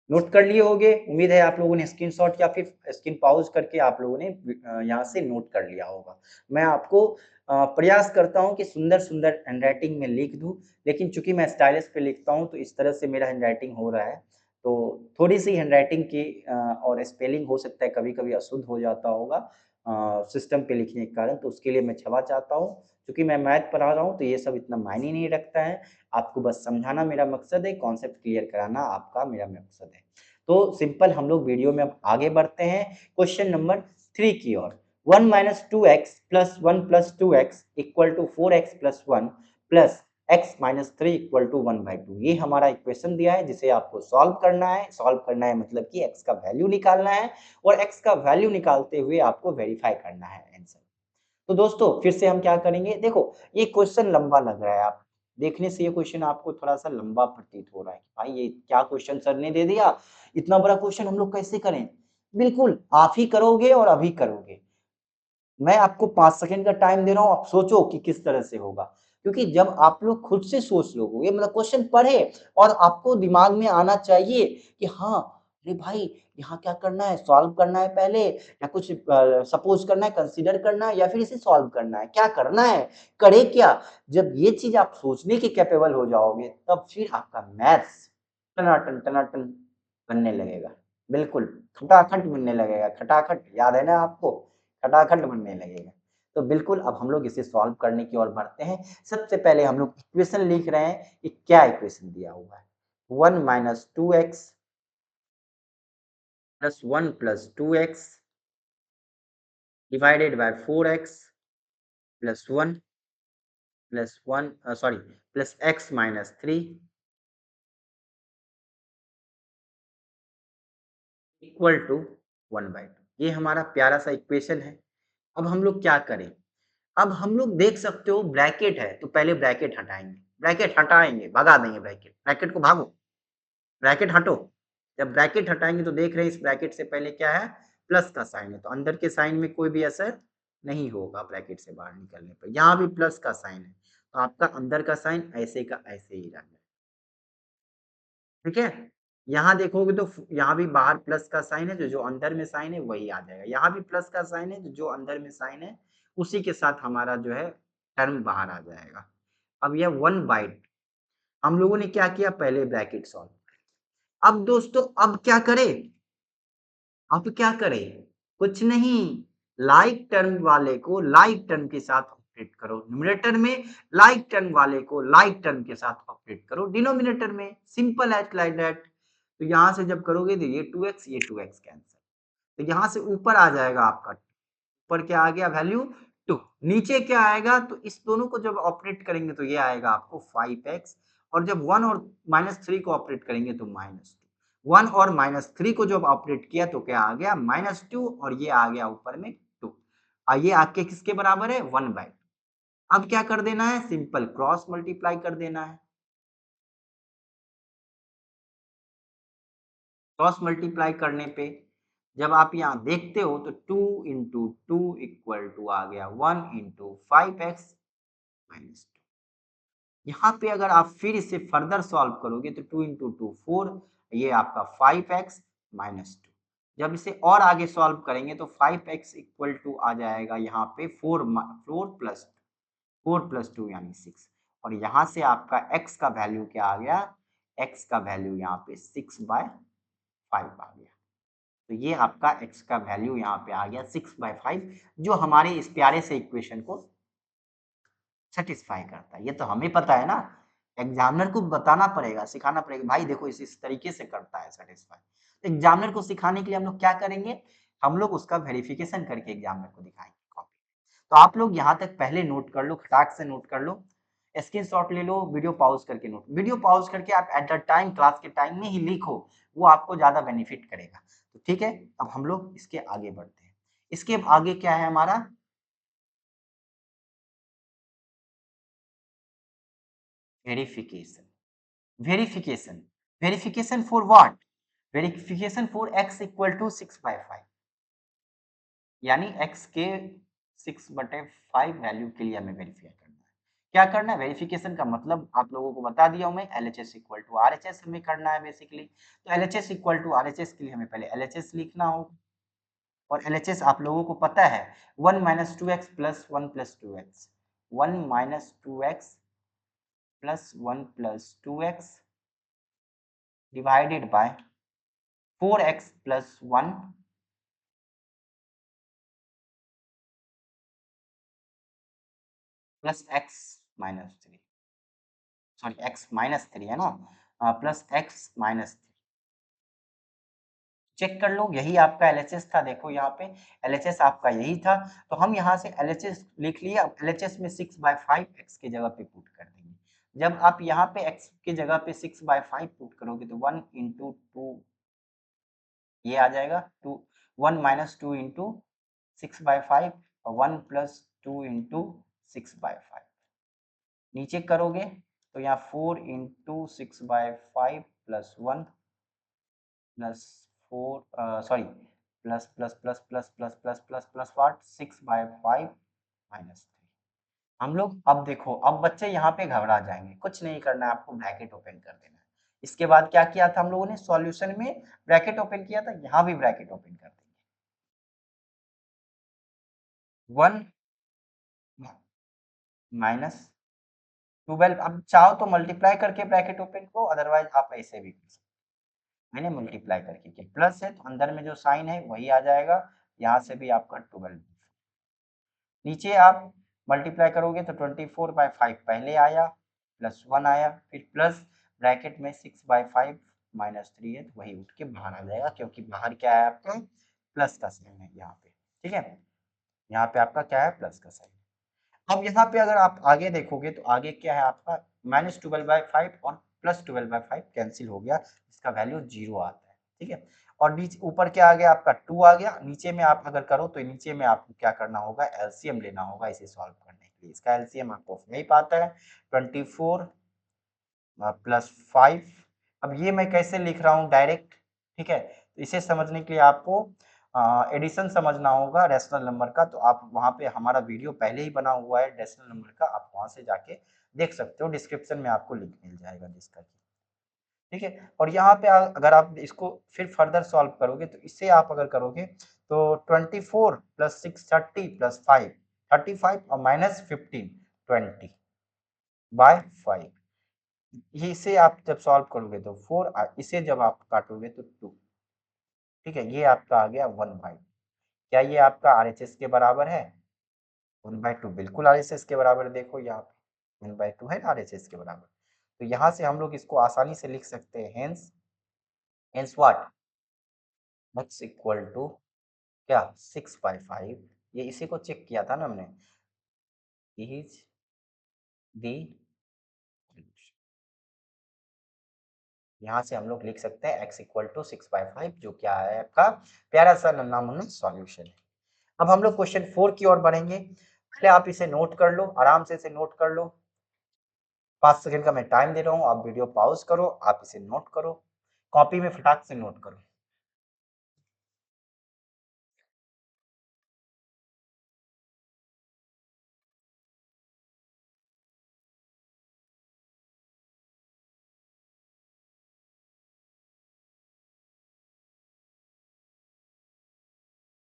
नोट कर लिए होंगे। उम्मीद है आप लोगों ने स्क्रीनशॉट या फिर स्क्रीन पॉज़ करके आप लोगों ने यहाँ से नोट कर लिया होगा। मैं आपको प्रयास करता हूँ कि सुंदर-सुंदर हैंडराइटिंग में लिख दूँ, लेकिन चूँकि मैं स्टाइलिश पे लिखता हूँ तो इस तरह से मेरा हैंडराइटिंग हो रहा है। तो थोड़ी-सी हैंडराइटिंग की और स्पेलिंग हो सकता है कभी-कभी अशुद्ध हो जाता होगा सिस्टम पे लिखने के कारण, तो उसके लिए मैं क्षमा चाहता हूँ। चूँकि मैं मैथ पढ़ा रहा हूँ तो ये सब इतना मायने नहीं रखता है। आपको बस समझाना मेरा मकसद है, कॉन्सेप्ट क्लियर कराना आपका मेरा मकसद है। तो सिंपल हम लोग वीडियो में अब आगे बढ़ते हैं क्वेश्चन नंबर 3 की ओर। 1 - 2x + 1 + 2x = 4x + 1 + x - 3 = 1/2। ये हमारा इक्वेशन दिया है जिसे आपको सॉल्व करना है। सॉल्व करना है मतलब कि x का वैल्यू निकालना है, और x का वैल्यू निकालते हुए आपको वेरीफाई करना है आंसर। तो दोस्तों फिर से हम क्या करेंगे, देखो ये क्वेश्चन लंबा लग रहा है, आप देखने से ये क्वेश्चन आपको थोड़ा-सा लंबा प्रतीत हो रहा है। भाई ये क्या क्वेश्चन सर ने दे दिया, इतना बड़ा क्वेश्चन हम लोग कैसे करें? बिल्कुल, आप ही करोगे और अभी करोगे। मैं आपको 5 सेकंड का टाइम दे रहा हूँ, आप सोचो कि किस तरह से होगा। क्योंकि जब आप लोग खुद से सोच लोगे, मतलब क्वेश्चन पढ़े और आपको दिमाग में आना चाहिए कि हाँ, अरे भाई यहाँ क्या करना है, सॉल्व करना है पहले, या कुछ सपोज़ करना है, कंसीडर करना है, या फिर इसे सॉल्व करना है, क्या करना है, करें क्या? जब ये चीज़ आप सोचने के कैपेबल हो जाओगे, तब फिर आपका मैथ्स टनाटन, टनाटन बनने लगेगा। बिल्कुल, खटाखट बनने लगेगा, खटाखट याद है ना आपको? खटाखट बनने लगेगा। तो बिल्कुल अब हम लोग इसे सॉल्व करने की ओर बढ़ते हैं। सबसे पहले हम लोग इक्वेशन लिख रहे हैं कि क्या इक्वेशन दिया हुआ है। 1 - 2x + 1 + 2x divided by 4x + 1 + 1 sorry + x - 3 = 1/2। ये हमारा प्यारा सा इक्वेशन है। अब हम लोग क्या करें? अब हम लोग देख सकते हो ब्रैकेट है तो पहले ब्रैकेट हटाएंगे, भगा देंगे ब्रैकेट को भागो, ब्रैकेट हटो। जब ब्रैकेट हटाएंगे तो देख रहे हैं इस ब्रैकेट से पहले क्या है, प्लस का साइन है, तो अंदर के साइन में कोई भी असर नहीं होगा ब्रैकेट से बाहर निकलने पर। यहाँ भी प्लस का साइन है तो आपका अंदर का साइन ऐसे का ऐसे ही रहेगा। ठीक है, यहाँ देखोगे तो यहाँ भी बाहर प्लस का साइन है, जो अंदर में साइन है वही आ जाएगा। यहाँ भी प्लस का साइन है, जो अंदर में साइन है उसी के साथ हमारा जो है टर्म बाहर आ जाएगा। अब यह 1/, हम लोगों ने क्या किया, पहले ब्रैकेट सॉल्व। अब दोस्तों अब क्या करें, कुछ नहीं, लाइक टर्म वाले को लाइक टर्म के साथ ऑपरेट करो, न्यूमरेटर में लाइक टर्म वाले को लाइक टर्म के साथ ऑपरेट करो डिनोमिनेटर में, सिंपल एज लाइक दैट। तो यहाँ से जब करोगे तो ये 2x कैंसिल, तो यहाँ से ऊपर आ जाएगा आपका, ऊपर क्या आ गया वैल्यू 2, नीचे क्या आएगा, तो इस दोनों को जब ऑपरेट करेंगे तो ये आएगा आपको 5x, और जब 1 और -3 को ऑपरेट करेंगे तो -2, 1 और -3 को जब ऑपरेट किया तो क्या आ गया -2, और ये आ गया ऊपर में 2, ये आपके किसके बराबर है 1/। अब क्या कर देना है, सिंपल क्रॉस मल्टीप्लाई कर देना है। क्रॉस मल्टीप्लाई करने पे जब आप यहाँ देखते हो तो 2 इंटू टू इक्वल टू आ गया 1 इंटू 5x -2। यहाँ पे अगर आप फिर इसे फर्दर सॉल्व करोगे तो 2 इंटू टू 4, ये आपका 5x -2। जब इसे और आगे सॉल्व करेंगे तो 5x इक्वल टू आ जाएगा यहाँ पे 4 प्लस 2 यानी 6, और यहाँ से आपका x का वैल्यू क्या आ गया, x का वैल्यू यहाँ पे 6/5 आ गया। तो ये आपका x का वैल्यू यहाँ पे आ गया 6/5, जो हमारे इस प्यारे से इक्वेशन को सेटिस्फाई करता है। ये तो हमें पता है ना, एग्जामिनर को बताना पड़ेगा, सिखाना पड़ेगा, भाई देखो इस तरीके से करता है सेटिस्फाई। तो एग्जामिनर को सिखाने के लिए हम लोग क्या करेंगे, हम लोग उसका वेरिफिकेशन करके एग्जामिनर को दिखाएंगे कॉपी। तो आप लोग यहाँ तक पहले नोट कर लो, खटाक से नोट कर लो, स्क्रीनशॉट ले लो, वीडियो पॉज करके नोट, वीडियो पॉज करके आप एट द टाइम क्लास के टाइम में ही लिखो, वो आपको ज्यादा बेनिफिट करेगा। तो ठीक है, अब हम लोग इसके आगे बढ़ते हैं। इसके आगे क्या है हमारा, verification. Verification, verification for what, verification for x equal to 6/5, यानी x के 6/5 वैल्यू के लिए हमें वेरीफाई करना है। क्या करना है, वेरिफिकेशन का मतलब आप लोगों को बता दिया हूं मैं, LHS इक्वल टू RHS हमें करना है बेसिकली। तो LHS इक्वल टू RHS के लिए हमें पहले LHS लिखना होगा, और LHS आप लोगों को पता है 1 - 2x plus 1 plus 2x, 1 - 2x plus 1 plus 2x divided by 4x plus 1 plus x -3, sorry x -3 है ना, प्लस x -3। चेक कर लो, यही आपका LHS था, देखो यहाँ पे LHS आपका यही था। तो हम यहाँ से LHS लिख लिया, अब LHS में 6/5 x की जगह पे पुट कर देंगे। जब आप यहाँ पे x की जगह पे 6/5 पुट करोगे तो 1 इंटू टू ये आ जाएगा, 1 - 2 इंटू 6/5, और 1 प्लस 2 इंटू 6/5 नीचे करोगे तो यहाँ 4 into 6/5 plus 1 plus 4 sorry plus plus plus plus plus plus plus plus what 6/5 -3। हम लोग अब देखो, अब बच्चे यहाँ पे घबरा जाएंगे, कुछ नहीं करना है, आपको ब्रैकेट ओपन कर देना है। इसके बाद क्या किया था हम लोगों ने, सॉल्यूशन में ब्रैकेट ओपन किया था, यहाँ भी ब्रैकेट ओपन कर देंगे। 1 माइनस 12, अब चाहो तो मल्टीप्लाई करके ब्रैकेट ओपन करो, अदरवाइज आप ऐसे भी कर सकते हो। मैंने मल्टीप्लाई करके किया, प्लस है तो अंदर में जो साइन है वही आ जाएगा, यहाँ से भी आपका 12, नीचे आप मल्टीप्लाई करोगे तो 24/5 पहले आया, प्लस 1 आया, फिर प्लस ब्रैकेट में 6/5 -3 है तो वही उठ के बाहर आ जाएगा, क्योंकि बाहर क्या है आपका प्लस का साइन है यहाँ पे। ठीक है, यहाँ पे आपका क्या है, प्लस का साइन। अब यहाँ पे अगर आप आगे देखोगे तो आगे क्या है आपका, -12/5 और +12/5 कैंसिल हो गया, इसका वैल्यू 0 आता है। ठीक है, और नीचे ऊपर क्या आ गया आपका 2 आ गया, नीचे में आप अगर करो तो नीचे में आपको क्या करना होगा, एलसीएम लेना होगा इसे सॉल्व करने 3, इसका एलसीएम आपको नहीं पाता है 24 प्लस 5। अब ये मैं कैसे लिख रहा हूँ डायरेक्ट, ठीक है। तो इसे समझने के लिए आपको एडिशन समझना होगा रैशनल नंबर का, तो आप वहाँ पे हमारा वीडियो पहले ही बना हुआ है रैशनल नंबर का, आप वहाँ से जाके देख सकते हो, डिस्क्रिप्शन में आपको लिंक मिल जाएगा जिसका की, ठीक है। और यहाँ पे अगर आप इसको फिर फर्दर सॉल्व करोगे तो इससे आप अगर करोगे तो 24 प्लस 6 30 प्लस 5 35 और माइनस 15 20 बाय 5, इसे आप जब सॉल्व करोगे तो 4, इसे जब आप काटोगे तो 2, ठीक है। ये आपका आ गया 1/2। क्या ये आपका आरएचएस के बराबर है? 1/2 बिल्कुल आरएचएस के बराबर, देखो यहाँ पे 1/2 है आरएचएस के बराबर। तो यहाँ से हम लोग इसको आसानी से लिख सकते हैं, hence hence what x equal to क्या 6/5, ये इसी को चेक किया था ना हमने, इज दी, यहाँ से हम लोग लिख सकते हैं x इक्वल टू 6/5, जो क्या है आपका प्यारा सा नन्ना मुन्ना सॉल्यूशन है। अब हम लोग क्वेश्चन 4 की ओर बढ़ेंगे, पहले आप इसे नोट कर लो, आराम से इसे नोट कर लो। 5 सेकंड का मैं टाइम दे रहा हूँ, आप वीडियो पॉज करो, आप इसे नोट करो, कॉपी में फटाक से नोट करो।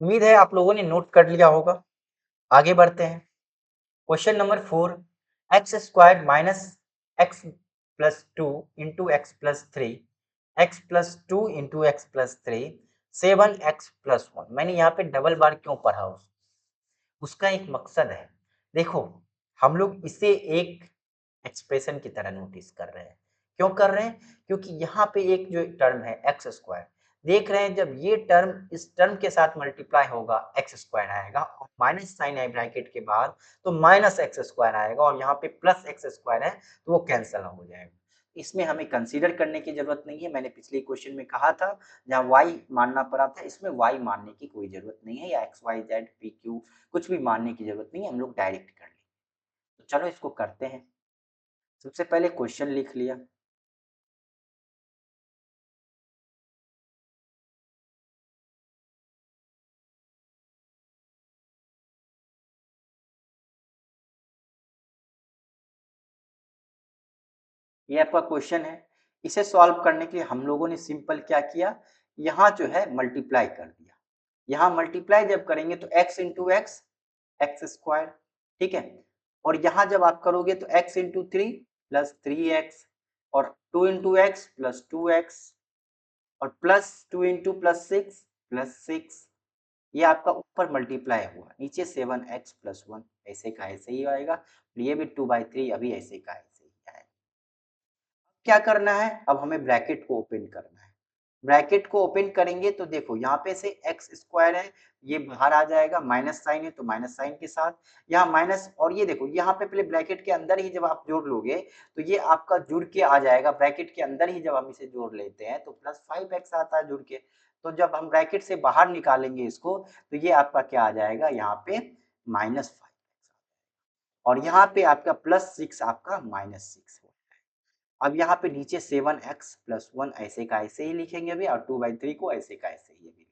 उम्मीद है आप लोगों ने नोट कर लिया होगा। आगे बढ़ते हैं, question number 4, x square minus x plus 2 into x plus 3 x plus 2 into x plus 3 7x+1। मैंने यहाँ पे डबल बार क्यों पढ़ा उसका एक मकसद है। देखो, हम लोग इसे एक एक्सप्रेशन की तरह नोटिस कर रहे हैं। क्यों कर रहे हैं? क्योंकि यहाँ पे एक जो टर्म है एक्स स्क्वायर, देख रहे हैं जब ये टर्म इस टर्म के साथ मल्टीप्लाई होगा एक्स स्क्वायर आएगा, और माइनस साइन है ब्रैकेट के बाहर तो माइनस एक्स स्क्वायर आएगा, और यहाँ पे प्लस एक्स स्क्वायर है तो वो कैंसिल हो जाएगा। इसमें हमें कंसीडर करने की जरूरत नहीं है, मैंने पिछले क्वेश्चन में कहा था जहाँ y मानना पड़ा था, इसमें y मानने की कोई जरूरत नहीं है, या x y z p q कुछ भी मानने की जरूरत नहीं है, हम लोग डायरेक्ट कर लेंगे। तो चलो इसको करते हैं। सबसे पहले क्वेश्चन लिख लिया, ये आपका क्वेश्चन है। इसे सॉल्व करने के लिए हम लोगों ने सिंपल क्या किया, यहाँ जो है मल्टीप्लाई कर दिया। यहाँ मल्टीप्लाई जब करेंगे तो x into x x square, ठीक है। और यहाँ जब आप करोगे तो x इंटू 3 प्लस 3x, और 2 इंटू एक्स प्लस 2x, और प्लस 2 इंटू प्लस 6 प्लस 6, ये आपका ऊपर मल्टीप्लाई हुआ, नीचे 7x+1, ऐसे का ऐसे ही आएगा। ये भी 2/3 अभी ऐसे का ऐसे ही आएगा। क्या करना है, अब हमें ब्रैकेट को ओपन करना है। ब्रैकेट को ओपन करेंगे तो देखो यहाँ पे से एक्स स्क्वायर है, ये बाहर आ जाएगा, माइनस साइन है तो माइनस साइन के साथ यहाँ माइनस, और ये देखो यहाँ पे पहले ब्रैकेट के अंदर ही जब आप जोड़ लोगे तो ये आपका जुड़ के आ जाएगा, ब्रैकेट के अंदर ही जब हम इसे जोड़ लेते हैं तो प्लस 5x आता है जुड़ के। तो जब हम ब्रैकेट से बाहर निकालेंगे इसको तो ये आपका क्या आ जाएगा, यहाँ पे -5x, और यहाँ पे आपका +6 आपका -6 हो। अब यहाँ पे नीचे 7x+1 ऐसे का ऐसे ही लिखेंगे अभी, और 2/3 को ऐसे का ऐसे ही अभी लिखेंगे।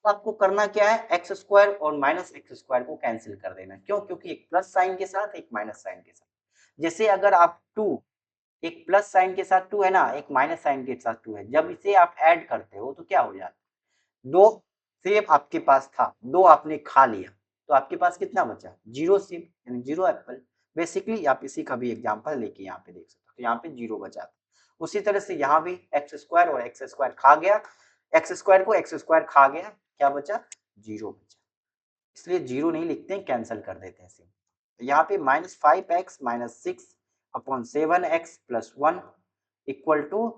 अब आपको करना क्या है, एक्स स्क्वायर और माइनस एक्स स्क्वायर को कैंसिल कर देना। क्यों? क्योंकि एक प्लस साइन के साथ एक माइनस साइन के साथ, जैसे अगर आप 2 एक प्लस साइन के साथ 2 है ना, एक माइनस साइन के साथ 2 है, जब इसे आप ऐड करते हो तो क्या हो जाता है, 2 सेब आपके पास था, 2 आपने खा लिया, तो आपके पास कितना बचा, 0 सेब यानी 0 एप्पल। बेसिकली आप इसी का भी एग्जांपल लेके यहाँ पे देख सकते हो, तो यहाँ पे 0 बचा था। उसी तरह से यहाँ भी एक्स स्क्वायर और एक्स स्क्वायर खा गया, एक्स स्क्वायर को एक्स स्क्वायर खा गया, क्या बचा, 0 बचा। इसलिए 0 नहीं लिखते हैं, कैंसिल कर देते हैं सिर्फ। तो यहाँ पे -5x - 6 upon 7x+1 equal to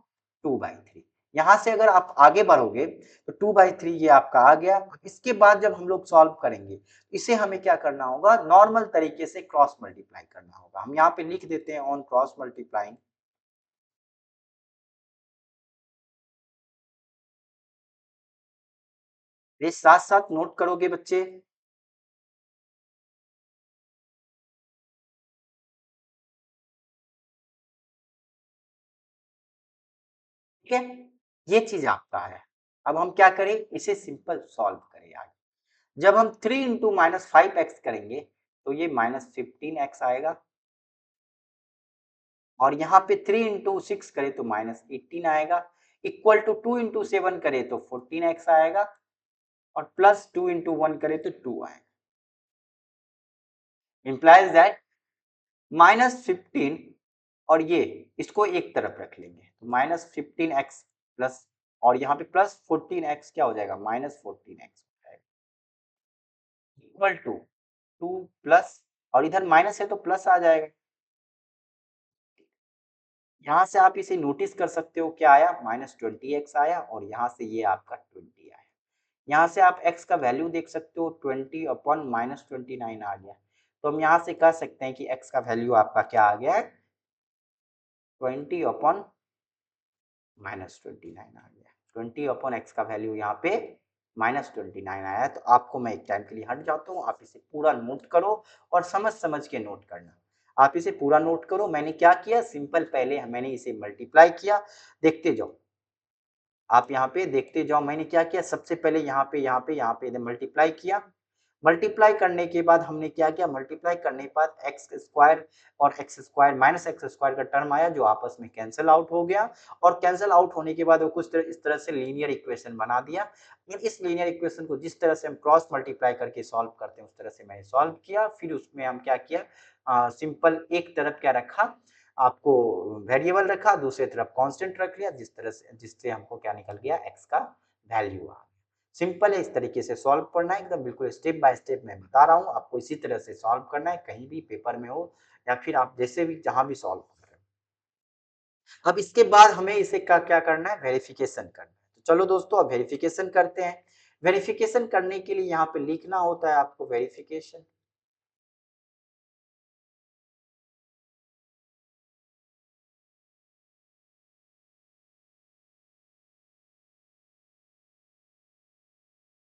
2/3। यहाँ से अगर आप आगे बढ़ोगे तो 2/3 ये आपका आ गया। इसके बाद जब हम लोग सॉल्व करेंगे इसे हमें क्या करना होगा, नॉर्मल तरीके से क्रॉस मल्टीप्लाई करना होगा। हम यहाँ पे लिख देते हैं ऑन क्रॉस मल्टीप्लाइंग। ये साथ साथ नोट करोगे बच्चे। ठीक है, ये चीज आपका है। अब हम क्या करें, इसे सिंपल सॉल्व करें आगे। जब हम 3 इंटू माइनस 5x करेंगे तो ये माइनस 15x आएगा, और यहाँ पे 3 इंटू 6 करें तो माइनस 18 आएगा, इक्वल टू 2 इंटू 7 करें तो 14x आएगा, और प्लस 2 इंटू 1 करें तो 2 आएगा। इंप्लाइज दैट -15, और ये इसको एक तरफ रख लेंगे तो -15x प्लस, और यहाँ पे प्लस 14x क्या हो जाएगा, -14x हो जाएगा, इक्वल टू 2 प्लस, और इधर माइनस है तो प्लस आ जाएगा। यहाँ से आप इसे नोटिस कर सकते हो, क्या आया, -20x आया, और यहाँ से ये आपका 20 आया। यहाँ से आप x का वैल्यू देख सकते हो, 20 अपॉन -29 आ गया। तो हम यहाँ से कह सकते हैं कि x का वैल्यू आपका क्या आ गया है, 20 अपॉन -29 आ गया। 20 अपॉन x का वैल्यू यहाँ पे -29 आया है। तो आपको मैं एक टाइम के लिए हट जाता हूँ, आप इसे पूरा नोट करो और समझ समझ के नोट करना। आप इसे पूरा नोट करो। मैंने क्या किया, सिंपल पहले मैंने इसे मल्टीप्लाई किया, देखते जाओ, आप यहाँ पे देखते जाओ। मैंने क्या किया, सबसे पहले यहाँ पे मल्टीप्लाई किया। मल्टीप्लाई करने के बाद हमने क्या किया, मल्टीप्लाई करने के बाद एक्स स्क्वायर और x square minus x square का टर्म आया जो आपस में कैंसिल आउट हो गया, और कैंसिल आउट होने के बाद वो कुछ तरह इस तरह से लीनियर इक्वेशन बना दिया। इस लीनियर इक्वेशन को जिस तरह से हम क्रॉस मल्टीप्लाई करके सॉल्व करते हैं उस तरह से मैंने सॉल्व किया। फिर उसमें हम क्या किया, सिंपल एक तरफ क्या रखा, आपको वेरिएबल रखा, दूसरी तरफ कांस्टेंट रख लिया, जिस तरह से जिससे हमको क्या निकल गया, एक्स का वैल्यू आ गया। सिंपल है, इस तरीके से सॉल्व करना है, एकदम बिल्कुल स्टेप बाय स्टेप मैं बता रहा हूँ आपको, इसी तरह से सॉल्व करना है, कहीं भी पेपर में हो या फिर आप जैसे भी जहां भी सॉल्व कर रहे हो। अब इसके बाद हमें इसे क्या करना है, वेरिफिकेशन करना है। तो चलो दोस्तों अब वेरिफिकेशन करते हैं। वेरिफिकेशन करने के लिए यहाँ पे लिखना होता है आपको verification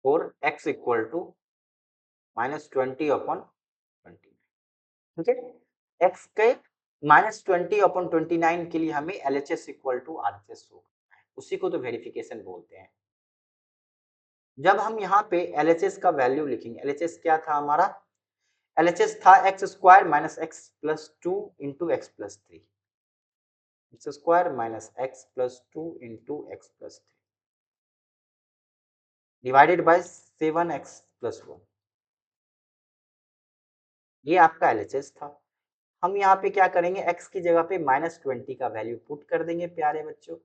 for x equal to -20 upon 20। ठीक है, एक्स के -20/29 के लिए हमें LHS equal to RHS show करना है, उसी को तो वेरिफिकेशन बोलते हैं। जब हम यहाँ पे LHS का वैल्यू लिखेंगे, LHS क्या था हमारा, LHS था x square minus x plus 2 into x plus 3, x square minus x plus 2 into x plus 3 divided by 7x plus 1, ये आपका LHS था। हम यहाँ पे क्या करेंगे, x की जगह पे -20 का वैल्यू पुट कर देंगे प्यारे बच्चों।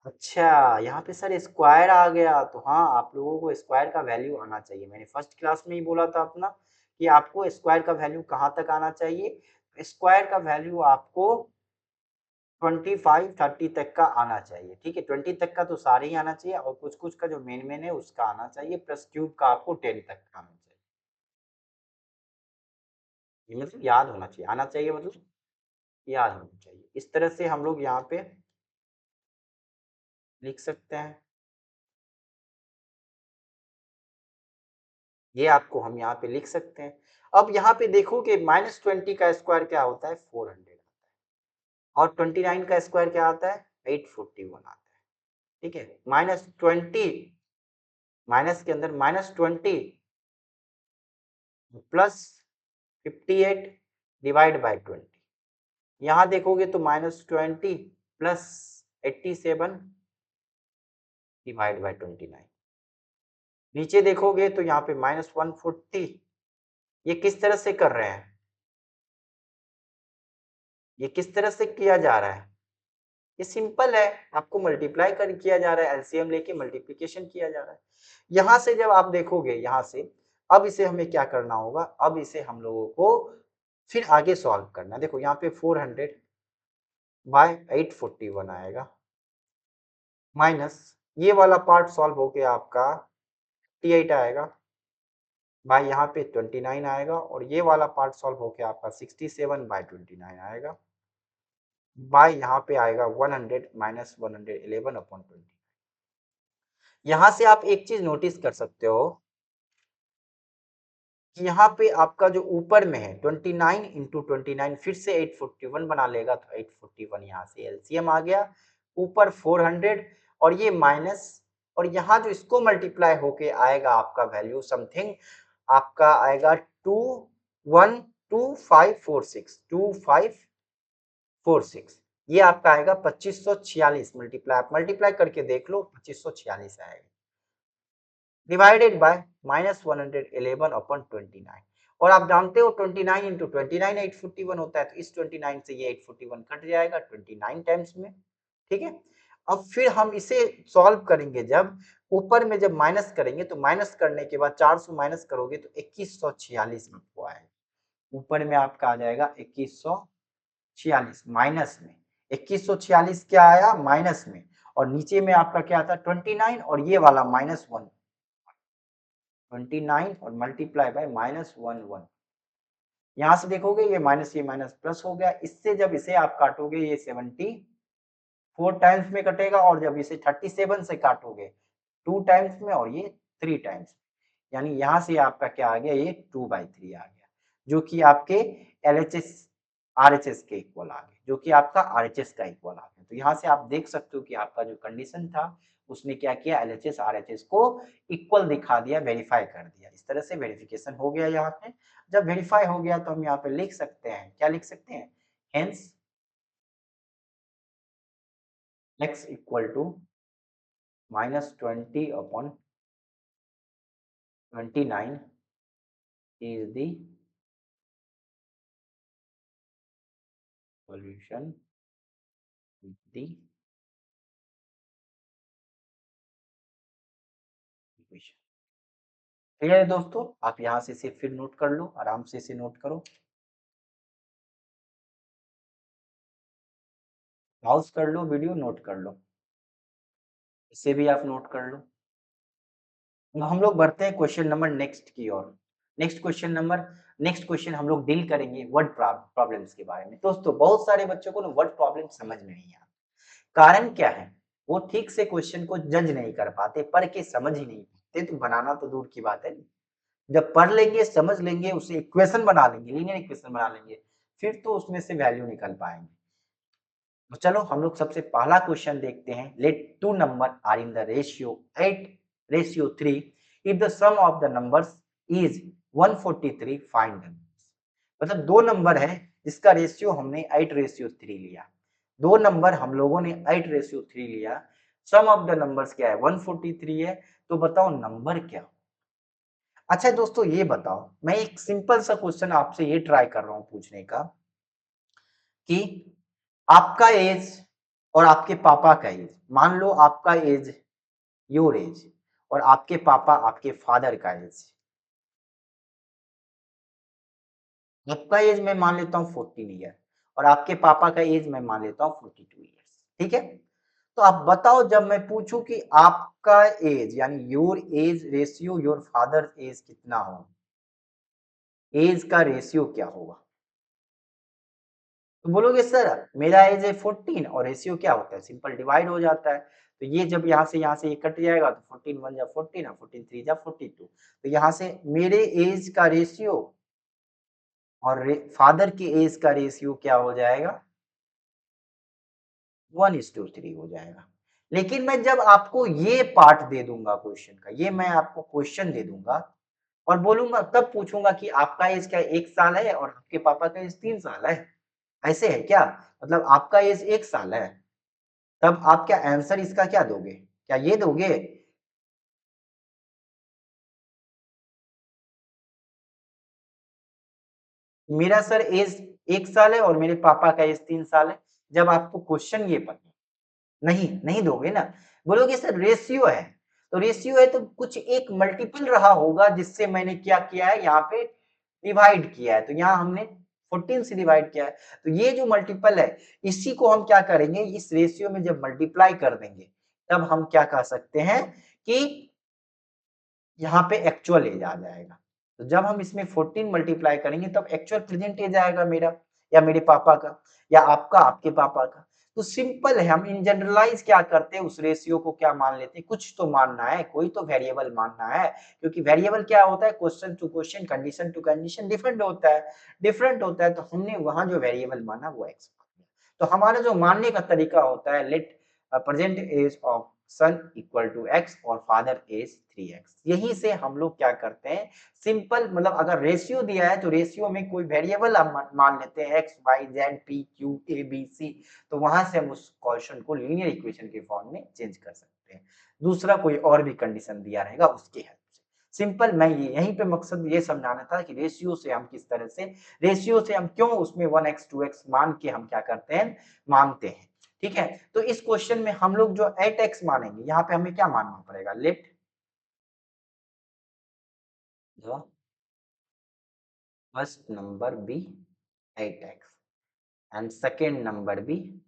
अच्छा, यहाँ पे सर स्क्वायर आ गया, तो हाँ आप लोगों को स्क्वायर का वैल्यू आना चाहिए। मैंने फर्स्ट क्लास में ही बोला था अपना कि आपको स्क्वायर का वैल्यू कहाँ तक आना चाहिए। स्क्वायर का वैल्यू आपको 25 30 तक का आना चाहिए। ठीक है, 20 तक का तो सारे ही आना चाहिए, और कुछ कुछ का जो मेन है उसका आना चाहिए, प्लस क्यूब का आपको 10 तक का आना चाहिए। ये मतलब याद होना चाहिए, आना चाहिए मतलब याद होना चाहिए। इस तरह से हम लोग यहाँ पे लिख सकते हैं। ये आपको हम यहाँ पे लिख सकते हैं। अब यहाँ पे देखो कि -20 का स्क्वायर क्या होता है, 400 आता है, और 29 का स्क्वायर क्या आता है, 841 आता है। ठीक है, -20 माइनस के अंदर -20 प्लस 58 डिवाइड बाय 20, यहाँ देखोगे तो -20 प्लस 87 डिवाइड बाय 29, नीचे देखोगे तो यहाँ पे -140। ये किस तरह से कर रहे हैं, ये किस तरह से किया जा रहा है, ये सिंपल है, आपको मल्टीप्लाई कर किया जा रहा है, एलसीएम लेके मल्टीप्लिकेशन किया जा रहा है। यहां से जब आप देखोगे, यहां से अब इसे हमें क्या करना होगा, अब इसे हम लोगों को फिर आगे सॉल्व करना है। देखो यहाँ पे 400 बाय 841 आएगा, माइनस ये वाला पार्ट सॉल्व होके आपका 58 आएगा, बाय यहाँ पे 29 आएगा, और ये वाला पार्ट सॉल्व होके आपका 67/29 आएगा, बाय यहाँ पे आएगा 100 माइनस 111/20। यहां से आप एक चीज नोटिस कर सकते हो कि यहाँ पे आपका जो ऊपर में है 29 इंटू 29 फिर से 841 बना लेगा, तो 841 यहाँ से एलसीएम आ गया, ऊपर 400 और ये माइनस, और यहाँ जो इसको मल्टीप्लाई होके आएगा आपका वैल्यू समथिंग आपका आएगा 2546 ये आपका आएगा 2546 मल्टीप्लाई, आप मल्टीप्लाई करके देख लो 2546 आएगा डिवाइडेड बाय -111/29। और आप जानते हो 29 इंटू 29 841 होता है, तो इस 29 से ये 841 कट जाएगा 29 टाइम्स में, ठीक है। अब फिर हम इसे सॉल्व करेंगे, जब ऊपर में जब माइनस करेंगे तो माइनस करने के बाद 400 माइनस करोगे तो 2146 आपको आएगा, ऊपर में आपका आ जाएगा 2146 माइनस में 2146 क्या आया माइनस में, और नीचे में आपका क्या था 29 और ये वाला -1 29 और मल्टीप्लाई बाय -11। यहां से देखोगे ये माइनस प्लस हो गया, इससे जब इसे आप काटोगे ये 74 टाइम्स में कटेगा, और जब इसे 37 से काटोगे 2 टाइम्स में और ये 3 टाइम्स, यानी यहां से आपका क्या आ गया ये 2/3 आ गया, जो कि आपके LHS RHS के इक्वल आ गया, जो कि आपका RHS का इक्वल आ गया। तो यहाँ से आप देख सकते हो कि आपका जो कंडीशन था उसने क्या किया LHS RHS को इक्वल दिखा दिया, वेरीफाई कर दिया। इस तरह से वेरिफिकेशन हो गया यहाँ पे। जब वेरीफाई हो गया तो हम यहाँ पे लिख सकते हैं, क्या लिख सकते हैं, hence x equal to -20/29 is the solution with the equation। Clear है दोस्तों, आप यहाँ से इसे फिर नोट कर लो, आराम से इसे नोट करो, पॉज कर लो वीडियो, नोट कर लो, इसे भी आप नोट कर लो। हम लोग बढ़ते हैं क्वेश्चन नंबर नेक्स्ट की ओर। नेक्स्ट क्वेश्चन हम लोग डील करेंगे वर्ड प्रॉब्लम्स के बारे में। दोस्तों बहुत सारे बच्चों को ना वर्ड प्रॉब्लम समझ में नहीं आता, कारण क्या है, वो ठीक से क्वेश्चन को जज नहीं कर पाते, पढ़ के समझ ही नहीं पाते, तो बनाना तो दूर की बात है। जब पढ़ लेंगे समझ लेंगे उसे इक्वेशन बना लेंगे, लीनियर इक्वेशन बना लेंगे, फिर तो उसमें से वैल्यू निकल पाएंगे। तो चलो हम लोग सबसे पहला क्वेश्चन देखते हैं। Let two number are in the ratio 8:3 if the sum of the numbers is 143 find the. मतलब दो नंबर है जिसका रेशियो हमने 8:3 लिया, दो नंबर हम लोगों ने 8:3 लिया, सम ऑफ द नंबर्स क्या है 143 है, तो बताओ नंबर क्या। अच्छा दोस्तों ये बताओ, मैं एक सिंपल सा क्वेश्चन आपसे ये ट्राई कर रहा हूं पूछने का कि आपका एज और आपके पापा का एज, मान लो आपका एज योर एज और आपके पापा आपके फादर का एज, आपका एज मैं मान लेता हूँ 14 ईयर और आपके पापा का एज मैं मान लेता हूँ 42 ईयर्स, ठीक है। तो आप बताओ जब मैं पूछूं कि आपका एज यानी your age ratio your father age कितना हो, एज का रेशियो क्या होगा, तो बोलोगे सर मेरा एज है 14 और रेशियो क्या होता है, सिंपल डिवाइड हो जाता है। तो ये जब यहाँ से ये कट जाएगा तो 14 1 जा 14 और 14 3 जा 42, तो यहाँ से मेरे एज का रेशियो और फादर के एज का रेशियो क्या हो जाएगा 1:3 हो जाएगा। लेकिन मैं जब आपको ये पार्ट दे दूंगा क्वेश्चन का, ये मैं आपको क्वेश्चन दे दूंगा और बोलूंगा तब पूछूंगा कि आपका एज क्या 1 साल है और आपके पापा का एज 3 साल है, ऐसे है क्या, मतलब आपका एज 1 साल है, तब आप क्या आंसर इसका क्या दोगे, क्या ये दोगे, मेरा सर एज 1 साल है और मेरे पापा का एज 3 साल है, जब आपको क्वेश्चन ये पता नहीं नहीं दोगे ना, बोलोगे सर रेशियो है, तो रेशियो है तो कुछ एक मल्टीपल रहा होगा जिससे मैंने क्या किया है यहाँ पे डिवाइड किया है, तो यहाँ हमने 14 से डिवाइड किया है, तो ये जो मल्टीपल है इसी को हम क्या करेंगे इस रेशियो में जब मल्टीप्लाई कर देंगे तब हम क्या कह सकते हैं कि यहाँ पे एक्चुअल एज आ जाएगा। तो जब हम इसमें 14 मल्टीप्लाई करेंगे तब एक्चुअल प्रेजेंट एज आएगा मेरा या मेरे पापा का या आपका आपके पापा का। तो सिंपल है, हम इन जनरलाइज क्या करते हैं उस रेशियो को क्या मान लेते हैं, कुछ तो मानना है, कोई तो वेरिएबल मानना है, क्योंकि वेरिएबल क्या होता है question to question condition to condition different होता है, तो हमने वहां जो वेरिएबल माना वो एक्स। तो हमारा जो मानने का तरीका होता है let present age of son equal to x और फादर एज 3x। यही से हम लोग क्या करते हैं, सिंपल मतलब अगर रेशियो दिया है तो रेशियो में कोई वेरिएबल हम मान लेते हैं x y z p q a b c, तो वहां से हम उस क्वेश्चन को लीनियर इक्वेशन के फॉर्म में चेंज कर सकते हैं। दूसरा कोई और भी कंडीशन दिया रहेगा उसके हेल्प से। सिंपल मैं ये यहीं पे मकसद ये समझाना था कि रेशियो से हम किस तरह से, रेशियो से हम क्यों उसमें 1x 2x मान के हम क्या करते हैं, मानते हैं। ठीक है, तो इस क्वेश्चन में हम लोग जो 8x मानेंगे, यहाँ पे हमें क्या मानना पड़ेगा, let the first number be 8x and second number be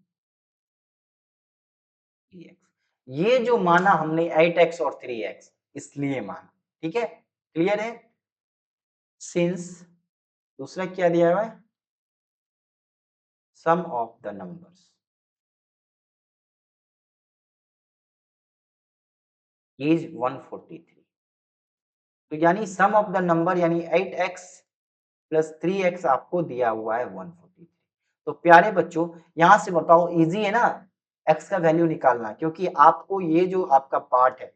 3x। ये जो माना हमने 8x और 3x इसलिए माना, ठीक है, क्लियर है। सिंस दूसरा क्या दिया हुआ है, सम ऑफ द नंबर्स इज 143, तो यानी सम ऑफ द नंबर यानी 8x प्लस 3x आपको दिया हुआ है 143। तो प्यारे बच्चों यहां से बताओ, इजी है ना x का वैल्यू निकालना, क्योंकि आपको ये जो आपका पार्ट है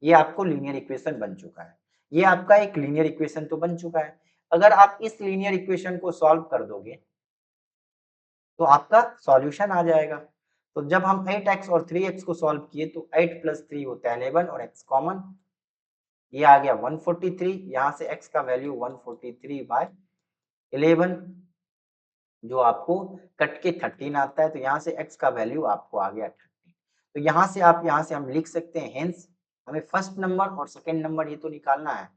ये आपको लीनियर इक्वेशन बन चुका है, ये आपका एक लीनियर इक्वेशन तो बन चुका है। अगर आप इस लीनियर इक्वेशन को सॉल्व कर दोगे तो आपका सॉल्यूशन आ जाएगा। तो जब हम 8x और 3x को सॉल्व किए तो 8 प्लस 3 होता है 11 और x कॉमन, ये आ गया 143, यहाँ से x का वैल्यू 143/11 जो आपको कट के 13 आता है, तो यहाँ से x का वैल्यू आपको आ गया 13। तो यहाँ से हम लिख सकते हैं हेंस हमें फर्स्ट नंबर और सेकेंड नंबर ये तो निकालना है,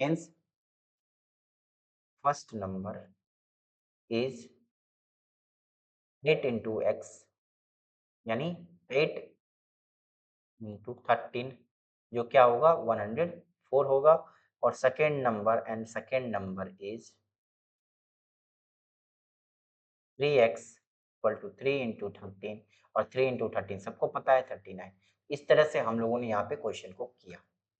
hence first number is 8 into x यानी 8 इंटू 13 जो क्या होगा 104 होगा, और second number is 3x equal to 3 into 13, और 3 इंटू 13 सबको पता है 39। इस तरह से हम लोगों ने यहाँ पे क्वेश्चन को किया।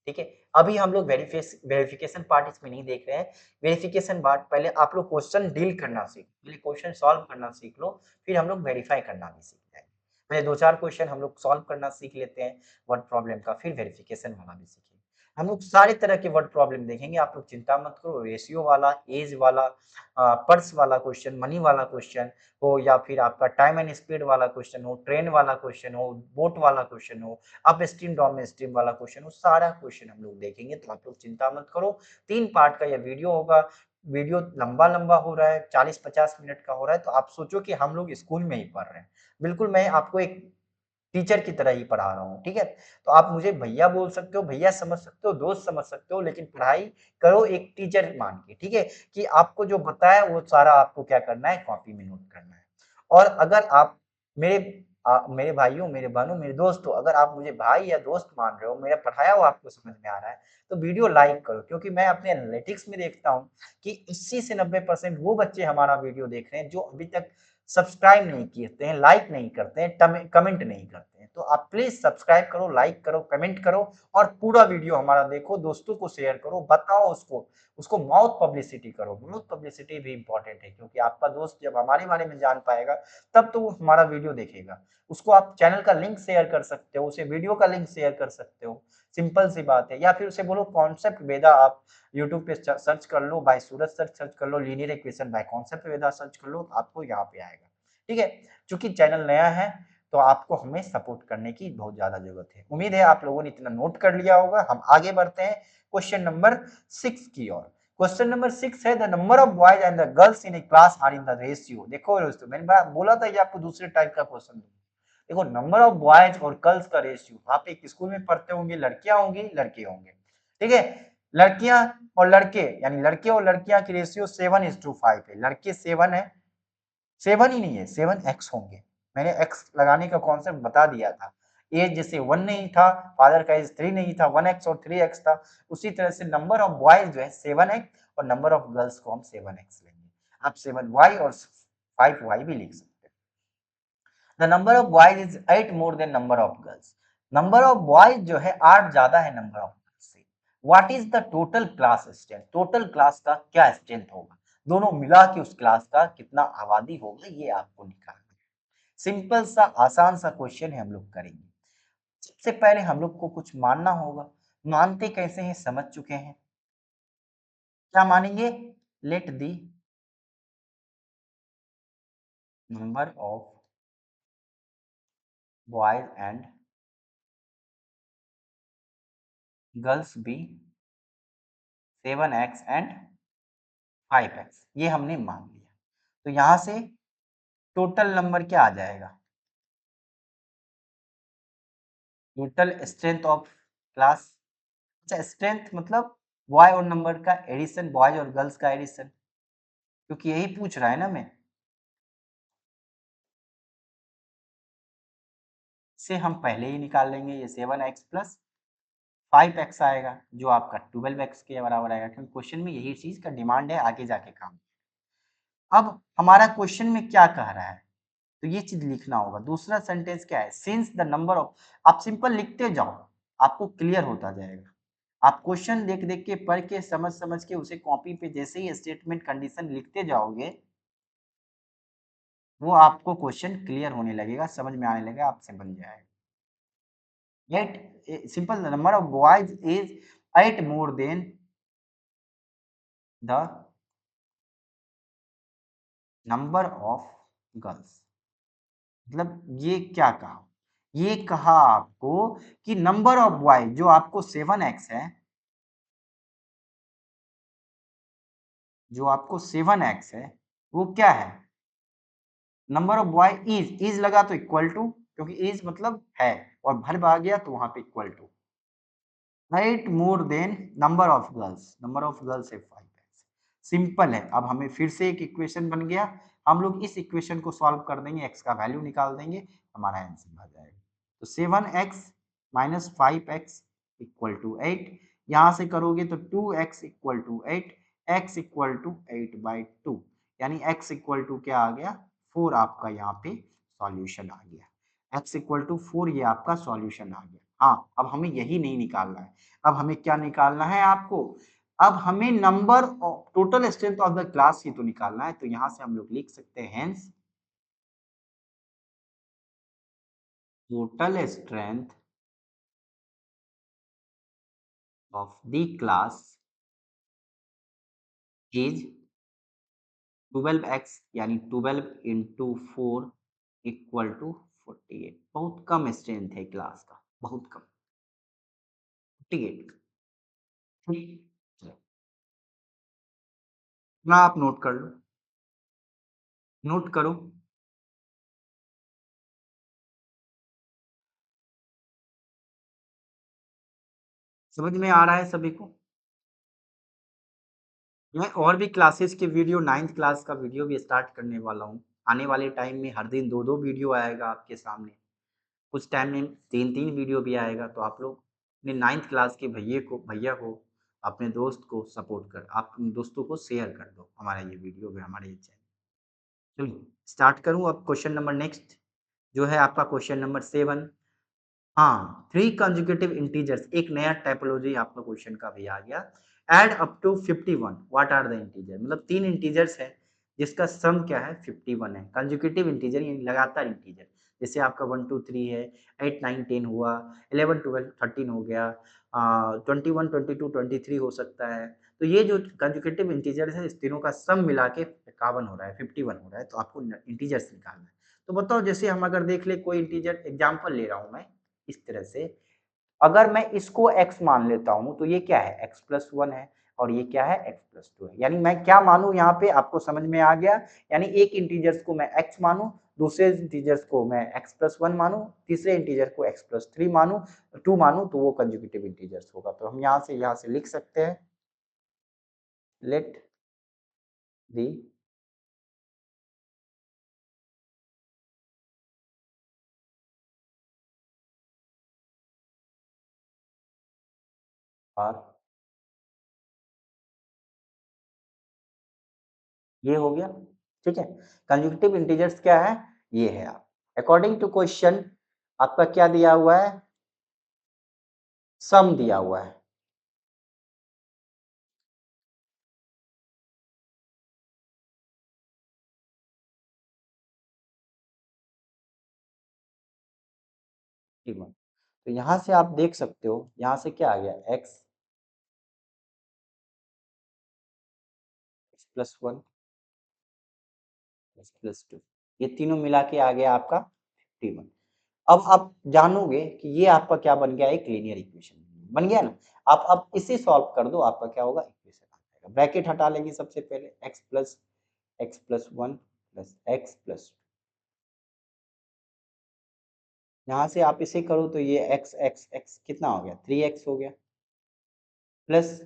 ठीक है, अभी हम लोग वेरिफिकेशन पार्ट इसमें नहीं देख रहे हैं। वेरिफिकेशन पार्ट पहले आप लोग क्वेश्चन डील करना सीख, पहले क्वेश्चन सॉल्व करना सीख लो, फिर हम लोग वेरीफाई करना भी सीख जाएंगे। पहले 2-4 क्वेश्चन हम लोग सॉल्व करना सीख लेते हैं वर्ड प्रॉब्लम का, फिर वेरिफिकेशन वाला भी सीखेंगे। हम लोग सारे तरह के वर्ड प्रॉब्लम देखेंगे, आप लोग चिंता मत करो। रेशियो वाला, एज वाला, पर्स वाला क्वेश्चन, मनी वाला क्वेश्चन हो, या फिर आपका टाइम एंड स्पीड वाला क्वेश्चन हो, ट्रेन वाला क्वेश्चन हो, बोट वाला क्वेश्चन हो, अप स्ट्रीम डाउन स्ट्रीम वाला क्वेश्चन हो, सारा क्वेश्चन हम लोग देखेंगे। तो आप लोग चिंता मत करो, 3 पार्ट का ये वीडियो होगा। वीडियो लंबा-लंबा हो रहा है, 40-50 मिनट का हो रहा है, तो आप सोचो कि हम लोग स्कूल में ही पढ़ रहे हैं। बिल्कुल मैं आपको एक टीचर की तरह ही पढ़ा रहा हूँ, ठीक है? तो आप मुझे भैया बोल सकते हो, भैया समझ सकते हो, दोस्त समझ सकते हो, लेकिन पढ़ाई करो एक टीचर मान के, ठीक है? कि आपको जो बताया वो सारा आपको क्या करना है, कॉपी में नोट करना है। और अगर आप मेरे भाइयों, मेरे बहनों, मेरे दोस्तों, अगर आप मुझे भाई या दोस्त मान रहे हो, मेरा पढ़ाया हुआ आपको समझ में आ रहा है, तो वीडियो लाइक करो, क्योंकि मैं अपने एनालिटिक्स में देखता हूँ कि 80 से 90% वो बच्चे हमारा वीडियो देख रहे हैं जो अभी तक सब्सक्राइब नहीं करते हैं, लाइक नहीं करते हैं, कमेंट नहीं करते हैं। तो आप प्लीज सब्सक्राइब करो, लाइक करो, कमेंट करो, और पूरा वीडियो हमारा देखो, दोस्तों को शेयर करो, बताओ उसको, उसको माउथ पब्लिसिटी करो। माउथ पब्लिसिटी भी इंपॉर्टेंट है, क्योंकि आपका दोस्त जब हमारे बारे में जान पाएगा तब तो वो हमारा वीडियो देखेगा। उसको आप चैनल का लिंक शेयर कर सकते हो, उसे वीडियो का लिंक शेयर कर सकते हो, सिंपल सी बात है। या फिर उसे बोलो कॉन्सेप्ट वेदा, आप यूट्यूब पे सर्च कर लो, बाय सूरज सर्च कर लो, linear equation by concept Veda search कर लो, आपको यहाँ पे आएगा। ठीक है, चूंकि चैनल नया है तो आपको हमें सपोर्ट करने की बहुत ज्यादा जरूरत है। उम्मीद है आप लोगों ने इतना नोट कर लिया होगा। हम आगे बढ़ते हैं क्वेश्चन नंबर 6 की ओर। क्वेश्चन नंबर 6 है, the number of boys and the girls in a class are in the ratio. देखो दोस्तों, मैंने बोला था कि आपको दूसरे टाइप का क्वेश्चन दूंगा। देखो, नंबर ऑफ बॉयज और गर्ल्स का रेशियो, आप एक स्कूल में पढ़ते होंगे, लड़कियां होंगी, लड़के होंगे, ठीक है? लड़कियां और लड़के यानी लड़के और लड़कियां की रेशियो 7:5 है। लड़के 7 है, 7 ही नहीं है, 7x होंगे। मैंने x लगाने का कॉन्सेप्ट बता दिया था। एज जैसे 1 नहीं था, फादर का एज 3 नहीं था, 1x और 3x था, उसी तरह से नंबर ऑफ बॉयज जो है 7x, और नंबर ऑफ गर्ल्स को हम 7x लेंगे। आप 7y और 5y भी लिख सकते हैं। The number of boys is 8 more than number of girls. Number of boys जो है 8 ज्यादा है नंबर ऑफ गर्ल्स से। What is the total class strength? Total class का क्या स्ट्रेंथ होगा, दोनों मिला के उस क्लास का कितना आबादी होगा, ये आपको निकालना है। सिंपल सा आसान सा क्वेश्चन है हम लोग करेंगे। सबसे पहले हम लोग को कुछ मानना होगा। मानते कैसे हैं समझ चुके हैं। क्या मानेंगे? Let the number of boys and girls be 7x and 5x, ये हमने मान लिया। तो यहां से टोटल नंबर क्या आ जाएगा? Total strength of class. अच्छा, स्ट्रेंथ मतलब बॉय और नंबर का एडिशन, बॉयज और गर्ल्स का एडिशन, क्योंकि यही पूछ रहा है ना मैं। से हम पहले ही निकाल लेंगे, ये 7x प्लस 5x आएगा जो आपका 12x के बराबर आएगा, क्योंकि क्वेश्चन में यही चीज का डिमांड है, आगे जाके काम। अब हमारा क्वेश्चन में क्या कह रहा है, तो ये चीज लिखना होगा। दूसरा सेंटेंस क्या है? सिंस द नंबर ऑफ, आप सिंपल लिखते जाओ, आपको क्लियर होता जाएगा। आप क्वेश्चन देख देख के, पढ़ के, समझ समझ के उसे कॉपी पे जैसे ही स्टेटमेंट कंडीशन लिखते जाओगे, वो आपको क्वेश्चन क्लियर होने लगेगा, समझ में आने लगेगा, आपसे बन जाएगा। Yet simple, the number of boys is 8 more than the number of girls। मतलब ये क्या कहा? ये कहा आपको कि नंबर ऑफ बॉय जो आपको 7x है, जो आपको 7x है, वो क्या है? नंबर ऑफ बॉय इज लगा तो इक्वल टू, क्योंकि इज मतलब है और भर आ गया तो वहां पे equal to 8 more than number of girls. Number of girls है 5x। सिंपल है। अब हमें फिर से एक इक्वेशन बन गया, हम लोग इस इक्वेशन को सॉल्व कर देंगे, x का वैल्यू निकाल देंगे, हमारा आंसर आ जाएगा। तो 7x minus 5x equal to 8, यहाँ से करोगे तो 2x equal to 8, x equal to 8/2, यानी x इक्वल टू क्या आ गया? 4 आपका यहाँ पे सॉल्यूशन आ गया। x इक्वल टू 4 ये आपका सॉल्यूशन आ गया। हाँ, अब हमें यही नहीं निकालना है। अब हमें क्या निकालना है आपको? अब हमें number of total strength of the class ही तो निकालना है। तो यहां से हम लोग लिख सकते हैं hence total strength of the class is 12x, यानी 12 इंटू 4 इक्वल टू 48। बहुत कम स्ट्रेंथ है क्लास का, बहुत कम, 48। ना आप नोट कर लो, नोट करो। समझ में आ रहा है सभी को? मैं और भी क्लासेस के वीडियो, 9th क्लास का वीडियो भी स्टार्ट करने वाला हूँ। आने वाले टाइम में हर दिन 2-2 वीडियो आएगा आपके सामने। कुछ टाइम में 3-3 वीडियो भी आएगा। तो आप लोग अपने 9th क्लास के भैया को, अपने दोस्त को सपोर्ट कर, आप अपने दोस्तों को शेयर कर दो हमारा ये वीडियो भी, हमारे ये चैनल। चलिए स्टार्ट करूँ अब क्वेश्चन नंबर नेक्स्ट, जो है आपका क्वेश्चन नंबर 7। हाँ, 3 कंसेक्यूटिव इंटीजर्स, एक नया टाइपोलॉजी आपका क्वेश्चन का भी आ गया। Add up to 51, what are the integer? मतलब 3 इंटीजर्स है जिसका सम क्या है? 51 है। कंसेक्यूटिव इंटीजर यानी लगातार इंटीजर, जैसे आपका 1 2 3 है, 8 9 10 हुआ, 11 12 13 हो गया, 21 22 23 हो सकता है। तो ये जो कंसेक्यूटिव इंटीजर्स है, इस तीनों का सम मिला के 51 हो रहा है, 51 हो रहा है। तो आपको इंटीजर्स निकालना है। तो बताओ, जैसे हम अगर देख ले कोई इंटीजर, एग्जांपल ले रहा हूं मैं इस तरह से, अगर मैं इसको x मान लेता हूं तो ये क्या है? x प्लस 1 है, और ये क्या है? x प्लस 2 है। यानी मैं क्या मानूं यहाँ पे? आपको समझ में आ गया? यानी एक इंटीजर्स को मैं x मानूं, दूसरे इंटीजर्स को मैं x प्लस 1 मानूं, तीसरे इंटीजर को x प्लस 3 मानूं, 2 मानूं, तो वो कंजुगेटिव इंटीजर्स होगा। तो हम यहाँ से लिख सकते हैं, लेट दी और ये हो गया। ठीक है, कंजुगेटिव इंटीजर्स क्या है? ये है। आप अकॉर्डिंग टू क्वेश्चन आपका क्या दिया हुआ है? सम दिया हुआ है। 51। तो यहाँ से आप देख सकते हो, यहाँ से क्या आ गया x प्लस 1 प्लस 2, ये तीनों मिला के आ गया आपका 51। अब आप जानोगे कि ये आपका क्या बन गया, एक लीनियर इक्वेशन बन गया ना। आप अब इसे सॉल्व कर दो, आपका क्या होगा, इक्वेशन आ जाएगा। ब्रैकेट हटा लेंगे सबसे पहले, x plus 1 plus x plus 2, यहाँ से आप इसे करो तो ये x कितना हो गया, 3x हो गया, प्लस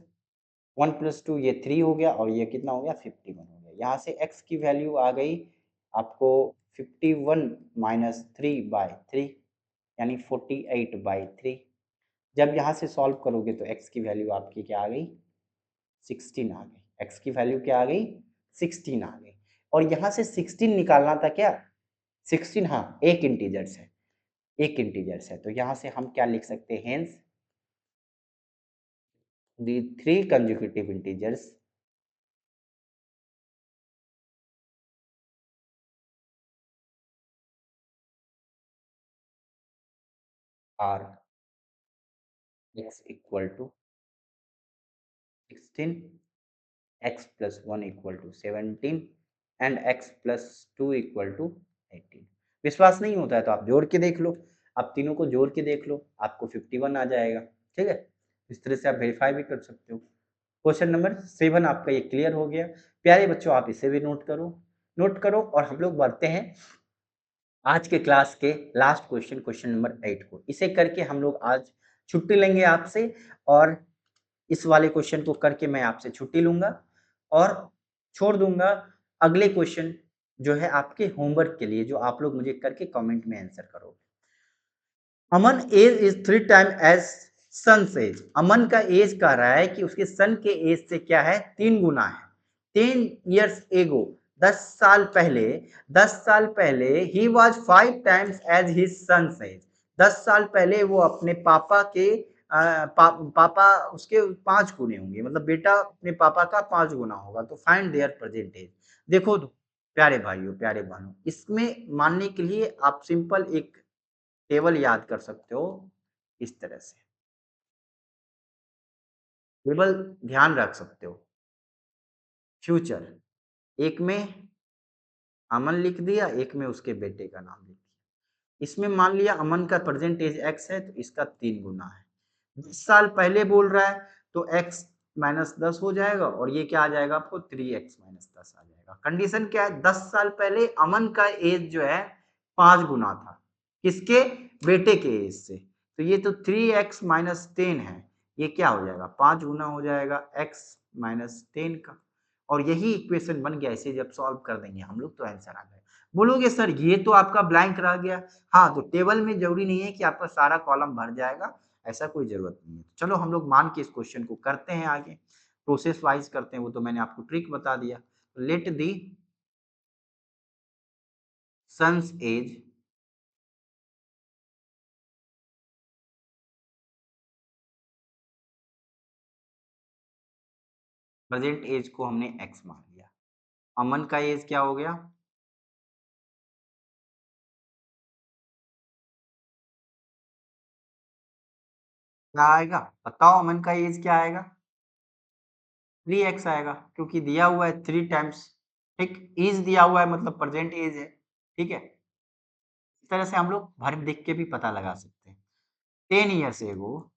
1 प्लस 2 ये 3 हो गया, और ये कितना हो गया, 51 हो गया। यहाँ से x की वैल्यू आ गई आपको 51 माइनस 3/3, यानी 48/3। जब यहाँ से सॉल्व करोगे तो x की वैल्यू आपकी क्या आ गई, 16 आ गई। x की वैल्यू क्या आ गई, 16 आ गई। और यहाँ से 16 निकालना था क्या, 16, हाँ एक इंटीजर्स है, एक इंटीजर्स है, तो यहाँ से हम क्या लिख सकते हैं, hence the 3 consecutive integers are x equal to 16, x plus 1 equal to 17 and x plus 2 equal to 18। विश्वास नहीं होता है तो आप जोड़ के देख लो, आप तीनों को जोड़ के देख लो, आपको 51 आ जाएगा। ठीक है, इस तरह से आप वेरीफाई भी कर सकते हो। क्वेश्चन नंबर 7 आपका ये क्लियर हो गया। प्यारे बच्चों, आप इसे भी नोट करो और हम लोग बढ़ते हैं आज के क्लास के लास्ट क्वेश्चन, क्वेश्चन नंबर 8 को। इसे करके हम लोग आज छुट्टी लेंगे आपसे, और इस वाले क्वेश्चन को करके मैं आपसे छुट्टी लूंगा और छोड़ दूंगा अगले क्वेश्चन जो है आपके होमवर्क के लिए, जो आप लोग मुझे करके कमेंट में आंसर करोगे। Aman age is 3 time age son age. Aman का एज कह रहा है कि उसके सन के एज से क्या है, 3 गुना है। 10 years ago, 10 साल पहले ही was 5 times age his son age. 10 साल पहले वो अपने पापा के पापा उसके 5 गुने होंगे, मतलब बेटा अपने पापा का 5 गुना होगा। तो फाइंड देयर प्रेजेंट एज। देखो प्यारे भाइयों, प्यारे बहनों, इसमें मानने के लिए आप सिंपल एक टेबल याद कर सकते हो, इस तरह से टेबल ध्यान रख सकते हो। फ्यूचर, एक में अमन लिख दिया, एक में उसके बेटे का नाम लिख दिया। इसमें मान लिया अमन का प्रेजेंट एज x है, तो इसका 3 गुना है। 10 साल पहले बोल रहा है, तो x माइनस 10 हो जाएगा, और ये क्या आ जाएगा आपको, 3x माइनस 10 आ जाएगा। कंडीशन क्या है, 10 साल पहले अमन का एज जो है 5 गुना था, किसके, बेटे के एज से। तो ये तो 3x माइनस 10 है, ये क्या हो जाएगा, 5 गुना हो जाएगा x माइनस 10 का। और यही इक्वेशन बन गया। इसे जब सॉल्व कर देंगे हम लोग तो आंसर आ गया। बोलोगे सर ये तो आपका ब्लैंक रह गया। हाँ, तो टेबल में जरूरी नहीं है कि आपका सारा कॉलम भर जाएगा, ऐसा कोई जरूरत नहीं है। चलो हम लोग मान के इस क्वेश्चन को करते हैं आगे, प्रोसेस वाइज करते हैं, वो तो मैंने आपको ट्रिक बता दिया। Let the son's age present age को हमने x मान लिया। अमन का एज क्या हो गया, क्या आएगा बताओ, अमन का एज क्या आएगा, 3x आएगा, क्योंकि दिया हुआ है 3 टाइम्स। ठीक, एज दिया हुआ है मतलब प्रेजेंट एज है। ठीक है, इस तरह से हम लोग भर देख के भी पता लगा सकते हैं। 10 ईयर्स एगो,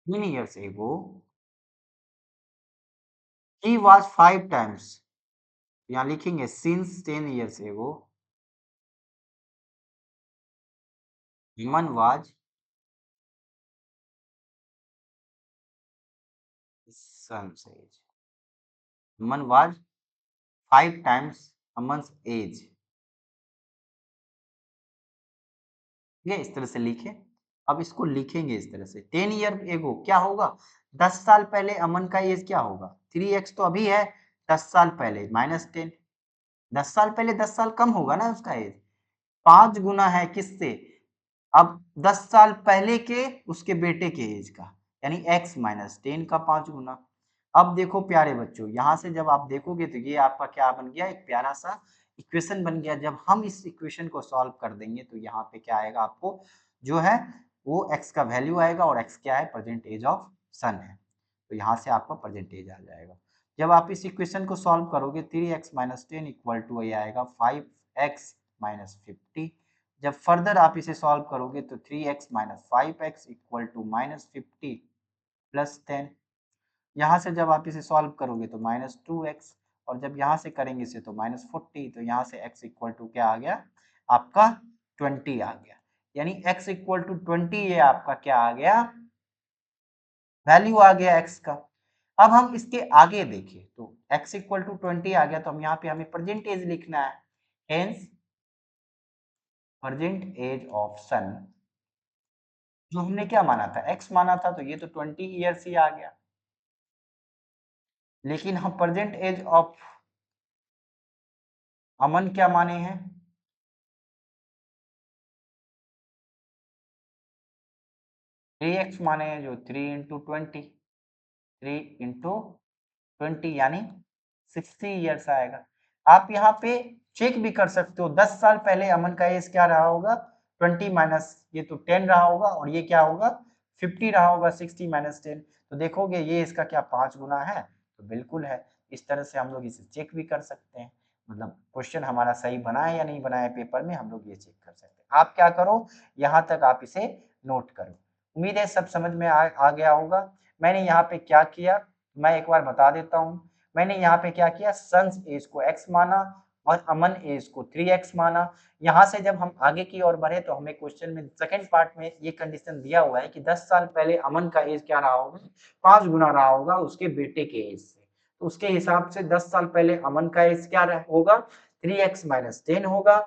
10 ईयर्स एगो ही वाज 5 टाइम्स, यहाँ लिखेंगे since 10 years ago human was son's age, human was 5 times Aman's age. ठीक है, इस तरह से लिखे। अब इसको लिखेंगे इस तरह से, 10 ईयर एगो क्या होगा, 10 साल पहले अमन का एज क्या होगा, 3x तो अभी है, 10 साल पहले माइनस 10, 10 साल पहले 10 साल कम होगा ना उसका एज, 5 गुना है किससे, अब 10 साल पहले के उसके बेटे के एज का, यानी x माइनस 10 का 5 गुना। अब देखो प्यारे बच्चों, यहाँ से जब आप देखोगे तो ये आपका क्या बन गया, एक प्यारा सा इक्वेशन बन गया। जब हम इस इक्वेशन को सॉल्व कर देंगे तो यहाँ पे क्या आएगा, आपको जो है वो x का वैल्यू आएगा, और x क्या है, प्रेजेंट एज ऑफ सन है। तो यहाँ से आपका प्रेजेंट एज आ जाएगा। जब आप इस इक्वेशन को सॉल्व करोगे 3x माइनस 10 इक्वल टू ये आएगा 5x माइनस 50। जब फर्दर आप इसे सॉल्व करोगे तो 3x minus 5x equal to minus 50 plus 10। यहाँ से जब आप इसे सॉल्व करोगे तो माइनस 2x, और जब यहाँ से करेंगे इसे तो माइनस 40। तो यहाँ से x इक्वल टू क्या आ गया, आपका 20 आ गया। यानी x इक्वल टू 20 ये आपका क्या आ गया, वैल्यू आ गया x का। अब हम इसके आगे देखें तो x इक्वल टू 20 आ गया, तो हम यहाँ पे हमें प्रेजेंट एज लिखना है। हेंस प्रेजेंट एज ऑफ सन, जो हमने क्या माना था, x माना था, तो ये तो 20 ईयर्स ही आ गया। लेकिन हम प्रेजेंट एज ऑफ अमन क्या माने हैं, 3x माने हैं, जो 3 इंटू 20, 3 इंटू 20 यानी 60 ईयर्स आएगा। आप यहाँ पे चेक भी कर सकते हो, 10 साल पहले अमन का एज क्या रहा होगा, 20 माइनस ये तो 10 रहा होगा, और ये क्या होगा 50 रहा होगा, 60 माइनस 10। तो देखोगे ये इसका क्या 5 गुना है, तो बिल्कुल है। इस तरह से हम लोग इसे चेक भी कर सकते हैं, मतलब क्वेश्चन हमारा सही बना है या नहीं बना है पेपर में, हम लोग ये चेक कर सकते हैं। आप क्या करो, यहाँ तक आप इसे नोट करो। उम्मीद है सब समझ में आ गया होगा। मैंने यहाँ पे क्या किया, मैं एक बार बता देता हूँ। मैंने यहाँ पे क्या किया, सन्स एज को x माना और अमन एज को 3x माना। यहाँ से जब हम आगे की ओर बढ़े तो हमें क्वेश्चन में सेकंड पार्ट में ये कंडीशन दिया हुआ है कि 10 साल पहले अमन का एज क्या रहा होगा, 5 गुना रहा होगा उसके बेटे के एज से। तो उसके हिसाब से 10 साल पहले अमन का एज क्या होगा, 3x माइनस 10 होगा,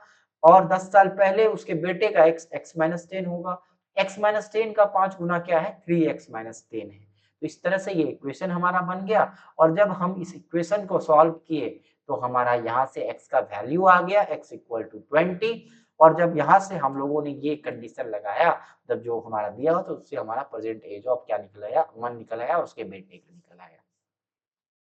और 10 साल पहले उसके बेटे का x माइनस 10 होगा। x माइनस 10 का 5 गुना क्या है, 3x माइनस 10 है। तो इस तरह से ये इक्वेशन हमारा बन गया। और जब हम इस इक्वेशन को सॉल्व किए तो हमारा यहाँ से x का वैल्यू आ गया, x इक्वल टू 20। और जब यहाँ से हम लोगों ने ये कंडीशन लगाया, जब जो हमारा दिया हो, तो उससे हमारा प्रेजेंट एज ऑफ क्या निकल आया, 1 निकल आया, उसके बेटे का निकल आया।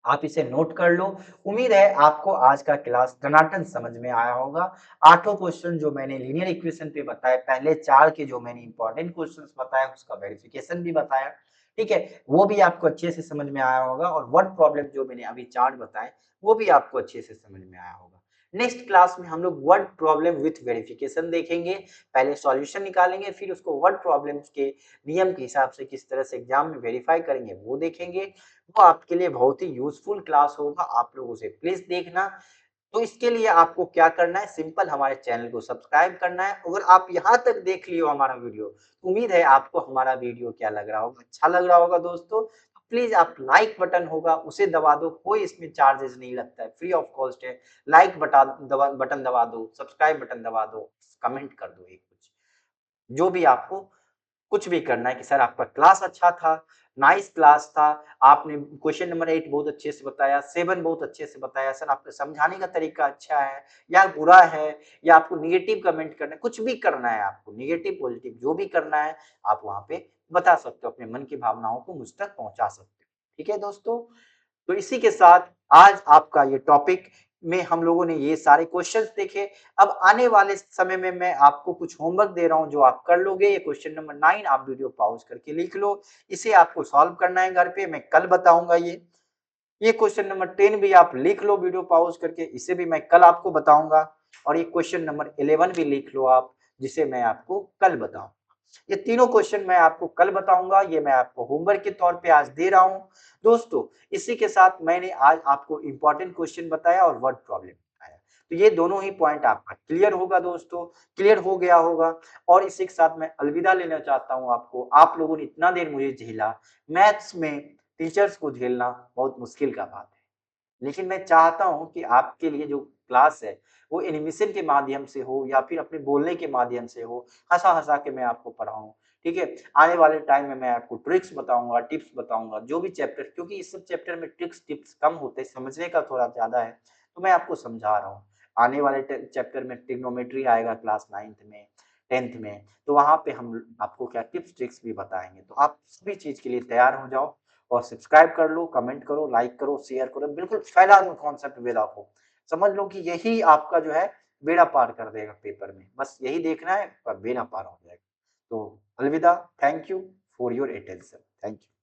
आप इसे नोट कर लो। उम्मीद है आपको आज का क्लास टनाटन समझ में आया होगा। 8 क्वेश्चन जो मैंने लीनियर इक्वेशन पे बताए, पहले 4 के जो मैंने इंपॉर्टेंट क्वेश्चंस बताए उसका वेरिफिकेशन भी बताया, ठीक है, वो भी आपको अच्छे से समझ में आया होगा। और वर्ड प्रॉब्लम जो मैंने अभी 4 बताए वो भी आपको अच्छे से समझ में आया होगा। नेक्स्ट क्लास में हम लोग वर्ड प्रॉब्लम विथ वेरिफिकेशन देखेंगे। पहले सॉल्यूशन निकालेंगे, फिर उसको वर्ड प्रॉब्लम्स के नियम के हिसाब से किस तरह से एग्जाम में वेरीफाई करेंगे वो देखेंगे। वो आपके लिए बहुत ही यूजफुल क्लास होगा, आप लोग उसे प्लीज देखना। तो इसके लिए आपको क्या करना है, सिंपल हमारे चैनल को सब्सक्राइब करना है। अगर आप यहाँ तक देख लियो हमारा वीडियो, तो उम्मीद है आपको हमारा वीडियो क्या लग रहा होगा, अच्छा लग रहा होगा दोस्तों। तो प्लीज आप लाइक बटन होगा उसे दबा दो, कोई इसमें चार्जेस नहीं लगता है, फ्री ऑफ कॉस्ट है। लाइक बटन दबा दो, सब्सक्राइब बटन दबा दो, कमेंट कर दो एक कुछ, जो भी आपको कुछ भी करना है कि सर आपका क्लास अच्छा था, नाइस क्लास था, आपने क्वेश्चन नंबर 8 बहुत अच्छे से बताया, 7 बहुत अच्छे से बताया, सर आपका समझाने का तरीका अच्छा है या बुरा है, या आपको नेगेटिव कमेंट करना है, कुछ भी करना है आपको, नेगेटिव पॉजिटिव जो भी करना है आप वहाँ पे बता सकते हो, अपने मन की भावनाओं को मुझ तक पहुँचा सकते हो। ठीक है दोस्तों? तो इसी के साथ आज आपका ये टॉपिक में हम लोगों ने ये सारे क्वेश्चंस देखे। अब आने वाले समय में मैं आपको कुछ होमवर्क दे रहा हूं जो आप कर लोगे। ये क्वेश्चन नंबर 9 आप वीडियो पॉज करके लिख लो, इसे आपको सॉल्व करना है घर पे, मैं कल बताऊंगा। ये क्वेश्चन नंबर 10 भी आप लिख लो वीडियो पॉज करके, इसे भी मैं कल आपको बताऊंगा। और ये क्वेश्चन नंबर 11 भी लिख लो आप, जिसे मैं आपको कल बताऊंगा। ये तीनों क्वेश्चन मैं आपको कल बताऊंगा, ये मैं आपको होमवर्क के तौर पे आज दे रहा हूं दोस्तों। इसी के साथ मैंने आज आपको इंपॉर्टेंट क्वेश्चन बताया और वर्ड प्रॉब्लम बताया, तो ये दोनों ही पॉइंट आपका क्लियर होगा दोस्तों, क्लियर हो गया होगा। और इसी के साथ मैं अलविदा लेना चाहता हूं आपको। आप लोगों ने इतना देर मुझे झेला, मैथ्स में टीचर्स को झेलना बहुत मुश्किल का बात है, लेकिन मैं चाहता हूं कि आपके लिए जो क्लास है वो एनिमेशन के माध्यम से हो या फिर अपने बोलने के माध्यम से हो, हंसा हंसा के मैं आपको पढ़ाऊं। ठीक है, आने वाले टाइम में मैं आपको ट्रिक्स बताऊंगा, टिप्स बताऊंगा, जो भी चैप्टर, क्योंकि इस सब चैप्टर में ट्रिक्स टिप्स कम होते हैं, समझने का थोड़ा ज्यादा है, तो मैं आपको समझा रहा हूँ। आने वाले चैप्टर में ट्रिग्नोमेट्री आएगा क्लास 9th में, 10th में, तो वहां पे हम आपको क्या टिप्स ट्रिक्स भी बताएंगे। तो आप सभी चीज के लिए तैयार हो जाओ, और सब्सक्राइब कर लो, कमेंट करो, लाइक करो, शेयर करो, बिल्कुल फैला दो कॉन्सेप्ट वेदा को। समझ लो कि यही आपका जो है बेड़ा पार कर देगा पेपर में। बस यही देखना है, आपका बेड़ा पार हो जाएगा। तो अलविदा, thank you for your attention. Thank you.